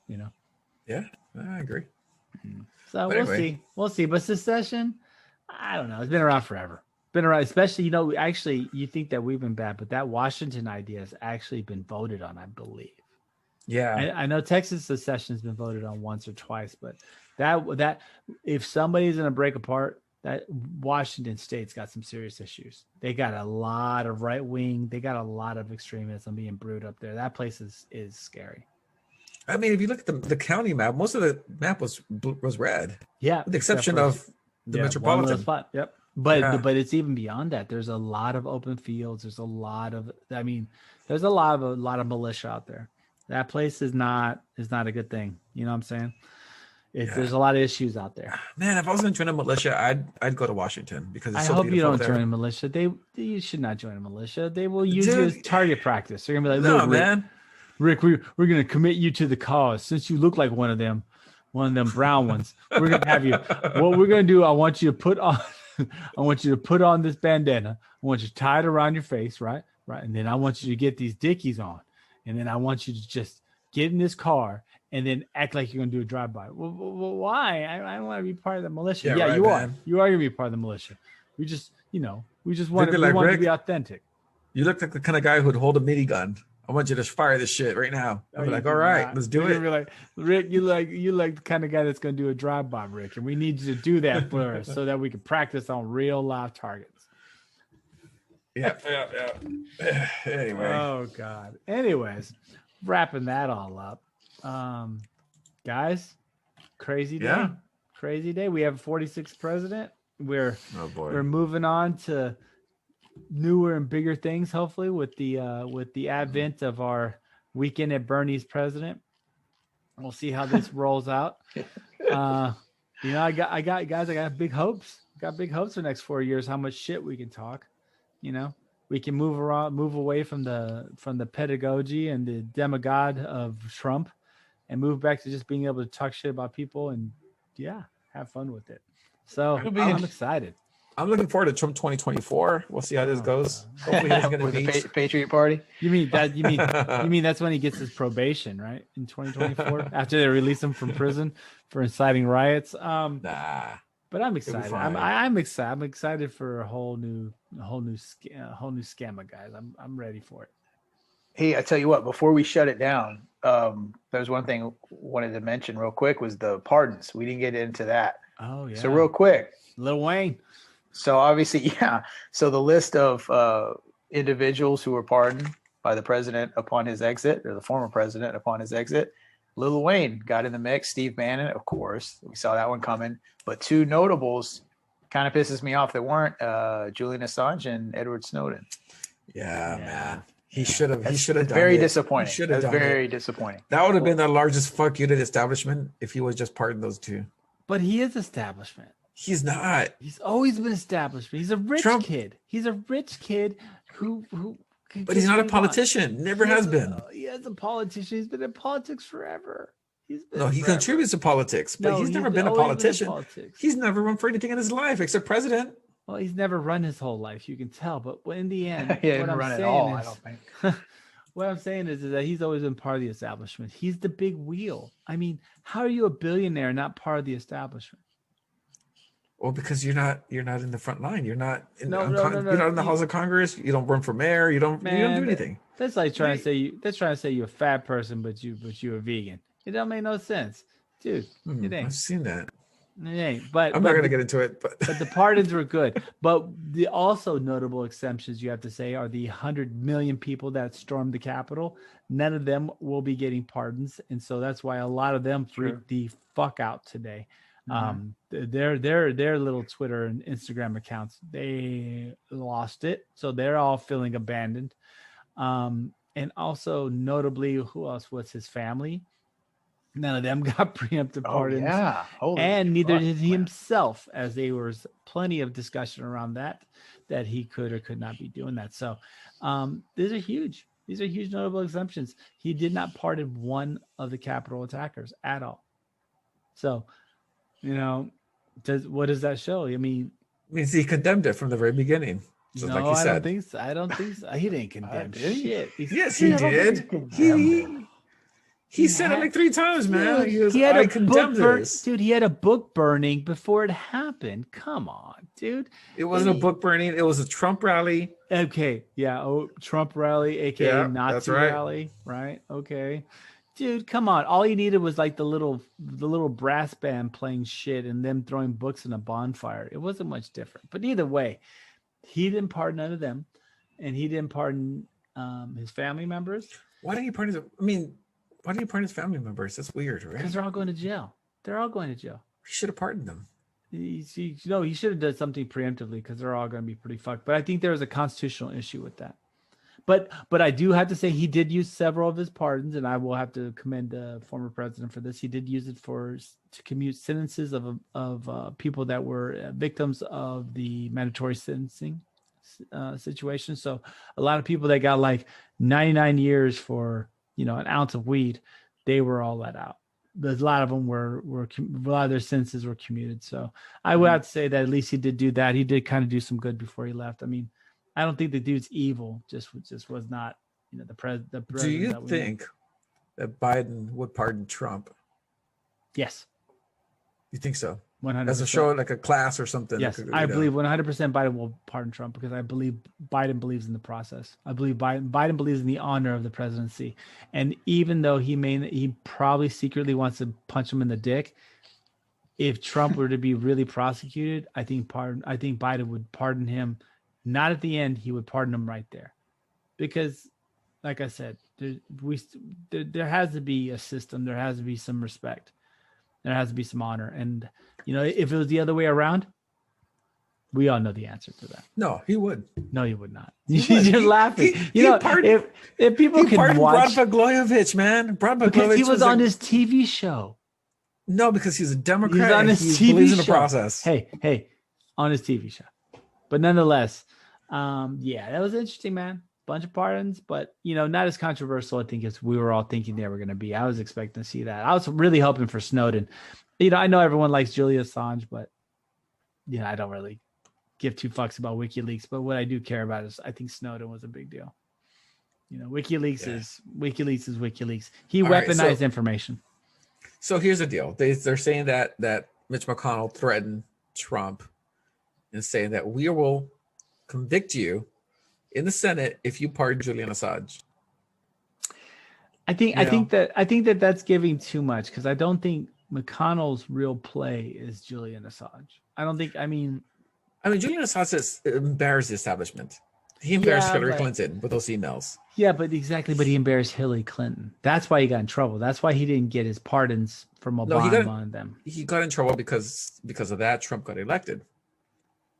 S2: Yeah, I agree.
S3: So we'll see. But secession, I don't know. It's been around forever. Been around, especially, actually, you think that we've been bad, but that Washington idea has actually been voted on, I believe.
S2: Yeah,
S3: I know Texas secession has been voted on once or twice, but that if somebody's going to break apart, that Washington State's got some serious issues. They got a lot of right wing. They got a lot of extremism being brewed up there. That place is scary.
S2: I mean, if you look at the county map, most of the map was red.
S3: Yeah,
S2: with the exception of the metropolitan
S3: spot. Yep. But it's even beyond that. There's a lot of open fields. There's a lot of militia out there. That place is not a good thing. You know what I'm saying? There's a lot of issues out there.
S2: Man, if I was going to join a militia, I'd go to Washington because it's so
S3: beautiful. I hope you don't
S2: there.
S3: join a militia. You should not join a militia. They will use you as target practice. They're gonna be like,
S2: no, man.
S3: Rick, we're gonna commit you to the cause. Since you look like one of them brown ones, we're gonna have you. What we're gonna do? I want you to put on this bandana. I want you to tie it around your face, right, and then I want you to get these dickies on, and then I want you to just get in this car and then act like you're going to do a drive-by. Well, why? I don't want to be part of the militia. Yeah, right, you man. You are going to be part of the militia. We just want to be authentic.
S2: You look like the kind of guy who'd hold a minigun. I want you to fire this shit right now. I'll be like, all right, let's do it.
S3: Be like, Rick, you like the kind of guy that's going to do a drive-by, Rick, and we need you to do that for us so that we can practice on real live targets.
S2: Yeah. Anyway.
S3: Oh, God. Anyways, wrapping that all up. Guys, crazy day. We have a 46th president. We're moving on to newer and bigger things, hopefully, with the advent of our weekend at Bernie's president. We'll see how this rolls out. I got big hopes. Got big hopes for the next 4 years. How much shit we can talk. We can move away from the pedagogy and the demigod of Trump, and move back to just being able to talk shit about people and have fun with it. So I'm excited.
S2: I'm looking forward to Trump 2024. We'll see how this goes. Hopefully he's going to be
S1: the Patriot Party.
S3: You mean that? You mean that's when he gets his probation, right? In 2024, after they release him from prison for inciting riots.
S2: Nah.
S3: But I'm excited. I'm excited. I'm excited for a whole new scammer, guys. I'm ready for it.
S1: Hey, I tell you what, before we shut it down, there's one thing I wanted to mention real quick was the pardons. We didn't get into that.
S3: Oh, yeah.
S1: So real quick.
S3: Lil Wayne.
S1: So obviously, So the list of individuals who were pardoned by the president upon his exit, or the former president upon his exit, Lil Wayne got in the mix. Steve Bannon, of course. We saw that one coming. But two notables kind of pisses me off that weren't Julian Assange and Edward Snowden.
S2: Yeah, man. He should have. He should have done
S1: very
S2: it.
S1: disappointing.
S2: He should have
S1: That's
S2: done
S1: very
S2: it.
S1: disappointing.
S2: That would have been the largest fuck you to the establishment if he was just pardoned those two.
S3: But he is establishment.
S2: He's not.
S3: He's always been establishment. He's a rich kid. He's a rich kid who.
S2: But he's not a politician. Never has been.
S3: He is a politician. He's been in politics forever.
S2: He contributes to politics, but he's never been a politician. He's never run for anything in his life except president.
S3: Well, he's never run his whole life, you can tell. But in the end,
S1: he didn't run at all, I don't think.
S3: What I'm saying is that he's always been part of the establishment. He's the big wheel. I mean, how are you a billionaire and not part of the establishment?
S2: Well, because you're not in the front line. You're not in
S3: No.
S2: You're not in the House of Congress. You don't run for mayor. You don't do anything.
S3: That's like trying to say you're a fat person, but you're a vegan. It don't make no sense, dude. It ain't.
S2: I've seen that.
S3: It ain't. But
S2: I'm not gonna get into it. But
S3: the pardons were good. But the also notable exceptions you have to say are the 100 million people that stormed the Capitol. None of them will be getting pardons, and so that's why a lot of them freaked the fuck out today. Their little Twitter and Instagram accounts, they lost it, so they're all feeling abandoned. And also notably, who else was his family? None of them got preemptive pardons. And neither did he himself, as there was plenty of discussion around that he could or could not be doing that. So these are huge. These are huge notable exemptions. He did not pardon one of the Capitol attackers at all. So, what does that show? I mean,
S2: means he condemned it from the very beginning.
S3: No, like I don't think so. I don't think so. He didn't condemn shit.
S2: Yes, he did. He said it like 3 times, man.
S3: He had a book dude. He had a book burning before it happened. Come on, dude.
S2: It wasn't a book burning. It was a Trump rally.
S3: Okay, yeah. Oh, Trump rally, aka Nazi rally, right? Okay, dude. Come on. All you needed was like the little brass band playing shit and them throwing books in a bonfire. It wasn't much different. But either way, he didn't pardon none of them, and he didn't pardon his family members.
S2: Why didn't he pardon? Why did he pardon his family members? That's weird, right?
S3: Because they're all going to jail. They're all going to jail.
S2: He should have pardoned them.
S3: He should have done something preemptively because they're all going to be pretty fucked. But I think there was a constitutional issue with that. But I do have to say he did use several of his pardons, and I will have to commend the former president for this. He did use it to commute sentences of people that were victims of the mandatory sentencing situation. So a lot of people that got like 99 years for an ounce of weed, they were all let out. There's a lot of them were a lot of their sentences were commuted. So I would have to say that at least he did do that. He did kind of do some good before he left. I mean, I don't think the dude's evil. Just was not, the president.
S2: Do you think that Biden would pardon Trump?
S3: Yes.
S2: You think so?
S3: 100%.
S2: As a show, like a class or something.
S3: Yes, I believe 100% Biden will pardon Trump because I believe Biden believes in the process. I believe Biden believes in the honor of the presidency. And even though he probably secretly wants to punch him in the dick, if Trump were to be really prosecuted, I think Biden would pardon him. Not at the end, he would pardon him right there. Because, like I said, there has to be a system. There has to be some respect. There has to be some honor. And, if it was the other way around, we all know the answer to that.
S2: No, he would.
S3: No, he would not. You're laughing. If people can watch.
S2: Brad Blagojevich, man.
S3: Because he was on his TV show.
S2: No, because he's a Democrat.
S3: He's on his TV show.
S2: Believes in the process.
S3: Hey, on his TV show. But nonetheless, that was interesting, man. Bunch of pardons, but not as controversial, I think, as we were all thinking they were going to be. I was expecting to see that. I was really hoping for Snowden. I know everyone likes Julian Assange, but I don't really give 2 fucks about WikiLeaks. But what I do care about is I think Snowden was a big deal. WikiLeaks is WikiLeaks. He weaponized information.
S2: So here's the deal. They're saying that Mitch McConnell threatened Trump and saying that we will convict you in the Senate if you pardon Julian Assange.
S3: I think that that's giving too much because I don't think McConnell's real play is Julian Assange. I mean Julian Assange has embarrassed the establishment. He embarrassed Hillary Clinton with those emails. Yeah, but he embarrassed Hillary Clinton. That's why he got in trouble. That's why he didn't get his pardons from Obama and them.
S2: He got in trouble because of that. Trump got elected.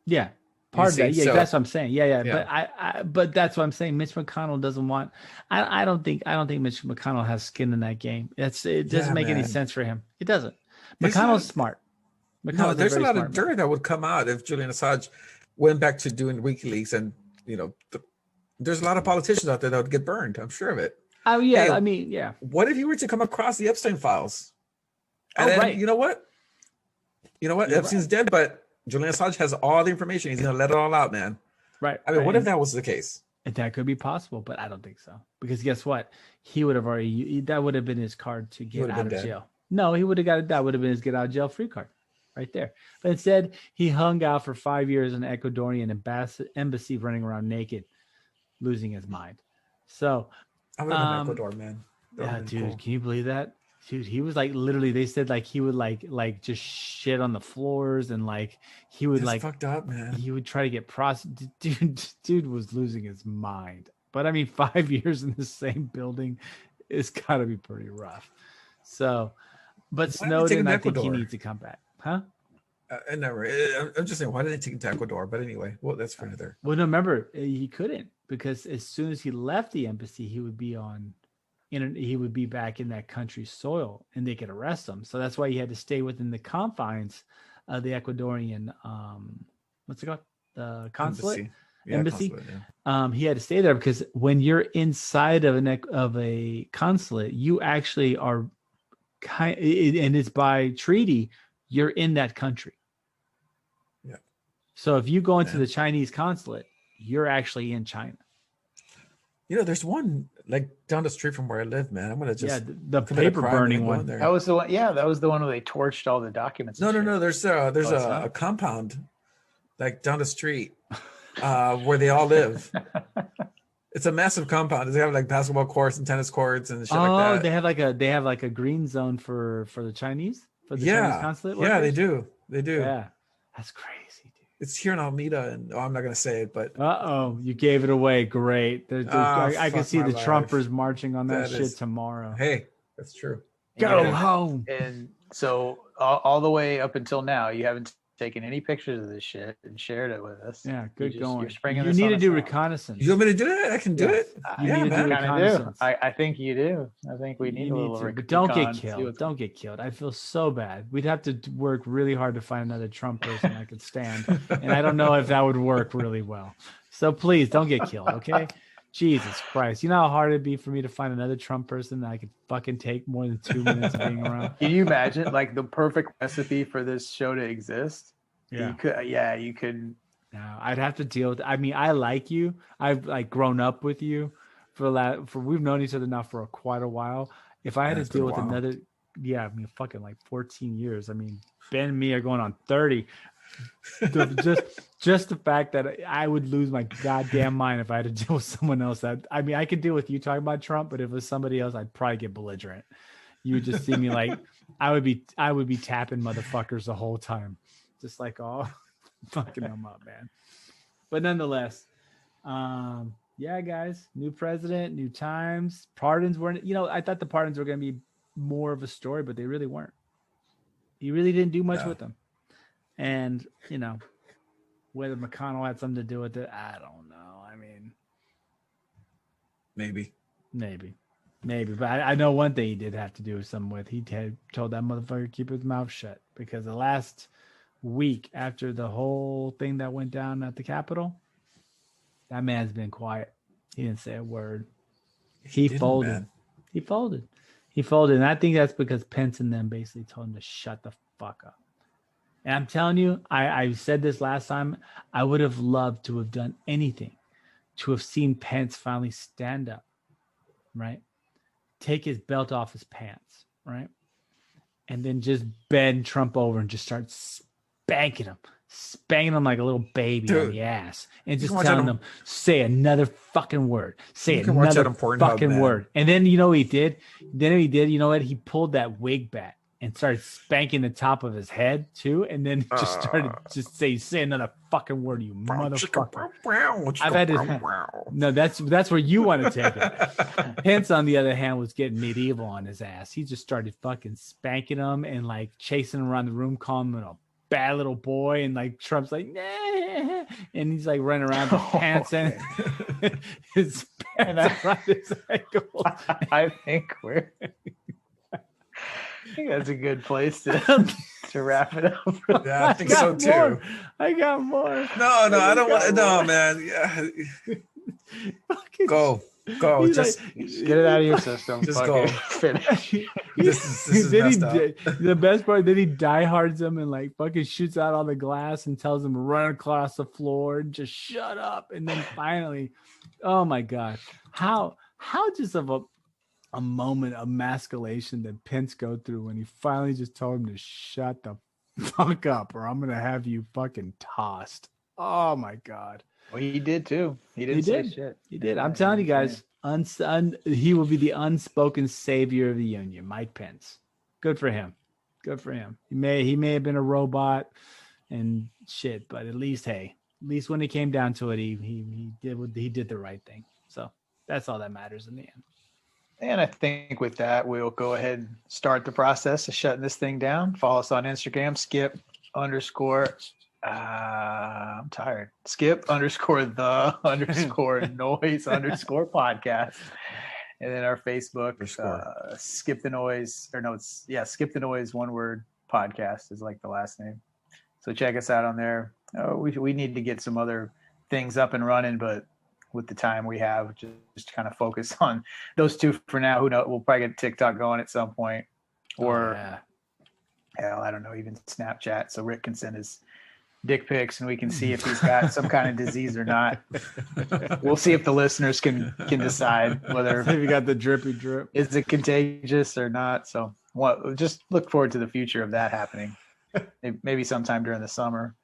S3: Yeah. Part of
S2: see?
S3: that. Yeah,
S2: So-
S3: that's what I'm saying. Yeah.
S2: Yeah.
S3: But that's what I'm saying. Mitch McConnell doesn't want. I don't think Mitch McConnell has skin in that game. It doesn't
S2: Yeah,
S3: make any
S2: man.
S3: sense for him. It doesn't.
S2: There's
S3: McConnell's
S2: not-
S3: smart.
S2: No,
S3: McConnell's
S2: there's a
S3: very
S2: lot
S3: smart
S2: of
S3: man.
S2: dirt that would come out if Julian Assange went back to doing WikiLeaks, and there's a lot of politicians out there that would get burned. I'm sure of it.
S3: Oh yeah,
S2: Hey,
S3: I mean, yeah.
S2: What if you were to come across the Epstein files? And
S3: Oh,
S2: then,
S3: right.
S2: you know what?
S3: You're
S2: Epstein's dead, but Julian Assange has all the information. He's going to let it all out, man.
S3: Right.
S2: I mean, what if that was the case?
S3: That could be possible, but I don't think so. Because guess what? He would have already. That would have been his card to get out of jail. No, he would have got it. That would have been his get out of jail free card, right there. But instead, he hung out for 5 years in an Ecuadorian embassy, running around naked, losing his mind. So,
S2: I would have been Ecuador, man.
S3: Yeah, dude, cool. Can you believe that? Dude, he was like literally. They said like he would like just shit on the floors and like he would
S2: That's fucked up, man.
S3: He would try to get Dude was losing his mind. But I mean, 5 years in the same building, it's got to be pretty rough. So, but Snowden, I think he needs to come back, huh?
S2: I'm just saying, why did they take him to Ecuador? But anyway, well, that's for another.
S3: Well, no, remember he couldn't because as soon as he left the embassy, he would be back in that country's soil and they could arrest him. So that's why he had to stay within the confines of the Ecuadorian, what's it called? The consulate? Embassy. Consulate, yeah. He had to stay there because when you're inside of a consulate, you actually are and it's by treaty, you're in that country.
S2: Yeah.
S3: So if you go into the Chinese consulate, you're actually in China.
S2: There's one like down the street from where I live, man. I'm gonna just
S3: the paper burning one.
S1: That was the one. Yeah, that was the one where they torched all the documents.
S2: No. There's a compound like down the street where they all live. It's a massive compound. They have like basketball courts and tennis courts and shit like that.
S3: They have like a green zone for the Chinese Chinese consulate workers?
S2: Yeah, they do.
S3: Yeah, that's crazy, dude.
S2: It's here in Almeida, and I'm not gonna say it, but
S3: you gave it away. Great. I can see the Trumpers marching on that shit tomorrow.
S2: Hey, that's true.
S3: Go home.
S1: And so all the way up until now, you haven't taken any pictures of this shit and shared it with us.
S3: Yeah, good going.
S1: You
S3: need to do reconnaissance.
S2: You want me to do it? I can do it.
S1: I think you do. I think we need a little reconnaissance.
S3: But don't get killed. Don't get killed. I feel so bad. We'd have to work really hard to find another Trump person I could stand. And I don't know if that would work really well. So please don't get killed, okay? Jesus Christ. You know how hard it'd be for me to find another Trump person that I could fucking take more than 2 minutes of being around?
S1: Can you imagine like the perfect recipe for this show to exist?
S3: Yeah.
S1: You could.
S3: No, I'd have to deal with I mean, I like you. I've like grown up with you for we've known each other now for quite a while. If I had to deal with another fucking like 14 years. I mean, Ben and me are going on 30. Just the fact that I would lose my goddamn mind if I had to deal with someone else. I mean, I could deal with you talking about Trump, but if it was somebody else, I'd probably get belligerent. You would just see me like I would be tapping motherfuckers the whole time, just like fucking them up, man. But nonetheless, guys, new president, new times. Pardons weren't. I thought the pardons were going to be more of a story, but they really weren't. He really didn't do much with them. And, whether McConnell had something to do with it, I don't know. I mean,
S2: maybe.
S3: But I know one thing he did have to do something with. He had told that motherfucker to keep his mouth shut because the last week after the whole thing that went down at the Capitol, that man's been quiet. He didn't say a word. He folded. And I think that's because Pence and them basically told him to shut the fuck up. And I'm telling you, I said this last time, I would have loved to have done anything to have seen Pence finally stand up, right? Take his belt off his pants, right? And then just bend Trump over and just start spanking him like a little baby on the ass. And just telling him, say another fucking word. Say another fucking word. And then you know what he did? You know what? He pulled that wig back and started spanking the top of his head too, and then just started say another fucking word, you motherfucker. I've had his, no, that's where you want to take it. Pence, on the other hand, was getting medieval on his ass. He just started fucking spanking him and like chasing him around the room, calling him a bad little boy, and like Trump's like, nah, and he's like running around with pants and his pants around his ankles.
S1: I think that's a good place to wrap it up.
S2: Yeah, I think so too.
S3: I got more.
S2: No, I don't want. No, man. Yeah, go. Just
S1: get it out of your system.
S2: Just go.
S1: Finish.
S2: This is messed up.
S3: The best part, then he diehards him and like fucking shoots out all the glass and tells him to run across the floor and just shut up. And then finally, oh my God, how just of a moment of emasculation that Pence go through when he finally just told him to shut the fuck up or I'm gonna have you fucking tossed. Oh my God.
S1: Well, he did too. He didn't say shit.
S3: He did. I'm telling you guys, he will be the unspoken savior of the union, Mike Pence. Good for him. Good for him. He may have been a robot and shit, but at least when it came down to it, he did the right thing. So that's all that matters in the end.
S1: And I think with that, we'll go ahead and start the process of shutting this thing down. Follow us on Instagram, skip_. I'm tired. skip_the_noise_podcast. And then our Facebook, skip the noise, skip the noise, one word podcast is like the last name. So check us out on there. We need to get some other things up and running, but with the time we have, just kind of focus on those two for now. Who knows? We'll probably get TikTok going at some point, or hell, I don't know, even Snapchat. So Rick can send his dick pics and we can see if he's got some kind of disease or not. We'll see if the listeners can decide whether
S3: if you got the drippy drip,
S1: is it contagious or not. So just look forward to the future of that happening. Maybe sometime during the summer.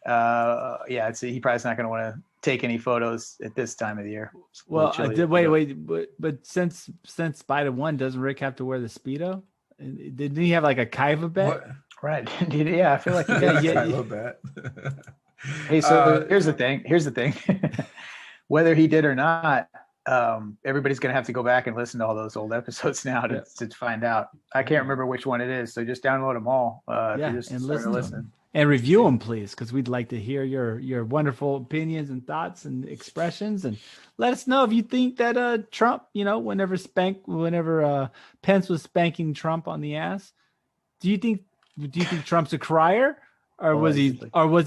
S1: He probably not going to want to take any photos at this time of the year.
S3: Well, but since Biden won, doesn't Rick have to wear the Speedo? Didn't he have like a Kaheva bet?
S2: What?
S1: Right. Yeah, I feel like he did.
S2: Kaheva bet.
S1: Hey, so here's the thing. Whether he did or not, everybody's going to have to go back and listen to all those old episodes now to find out. I can't remember which one it is, so just download them all. If you just
S3: and
S1: start
S3: listen. And review them, please, because we'd like to hear your wonderful opinions and thoughts and expressions. And let us know if you think that Trump, whenever Pence was spanking Trump on the ass, do you think Trump's a crier, or was he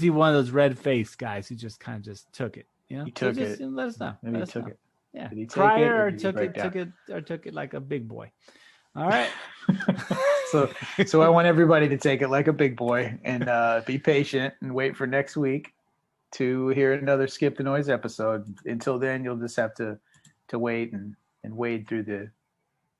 S3: one of those red-faced guys who just kind of just took it?
S1: He took it.
S3: Let us know.
S1: Maybe he took it.
S3: Yeah,
S1: did he take
S3: crier
S1: it,
S3: or took it like a big boy. All right.
S1: So I want everybody to take it like a big boy and be patient and wait for next week to hear another Skip the Noise episode. Until then, you'll just have to wait and wade through the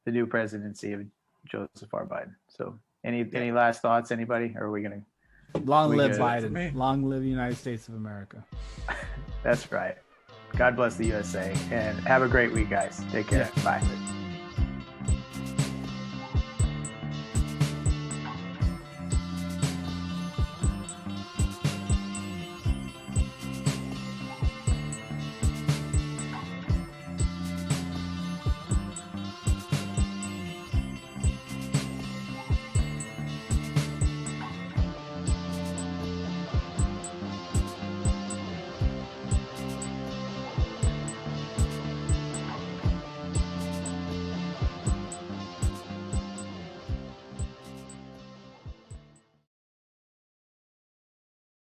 S1: new presidency of Joseph R. Biden. So any last thoughts, anybody? Or are we going to
S3: long live Biden? Long live the United States of America.
S1: That's right. God bless the USA and have a great week, guys. Take care. Bye.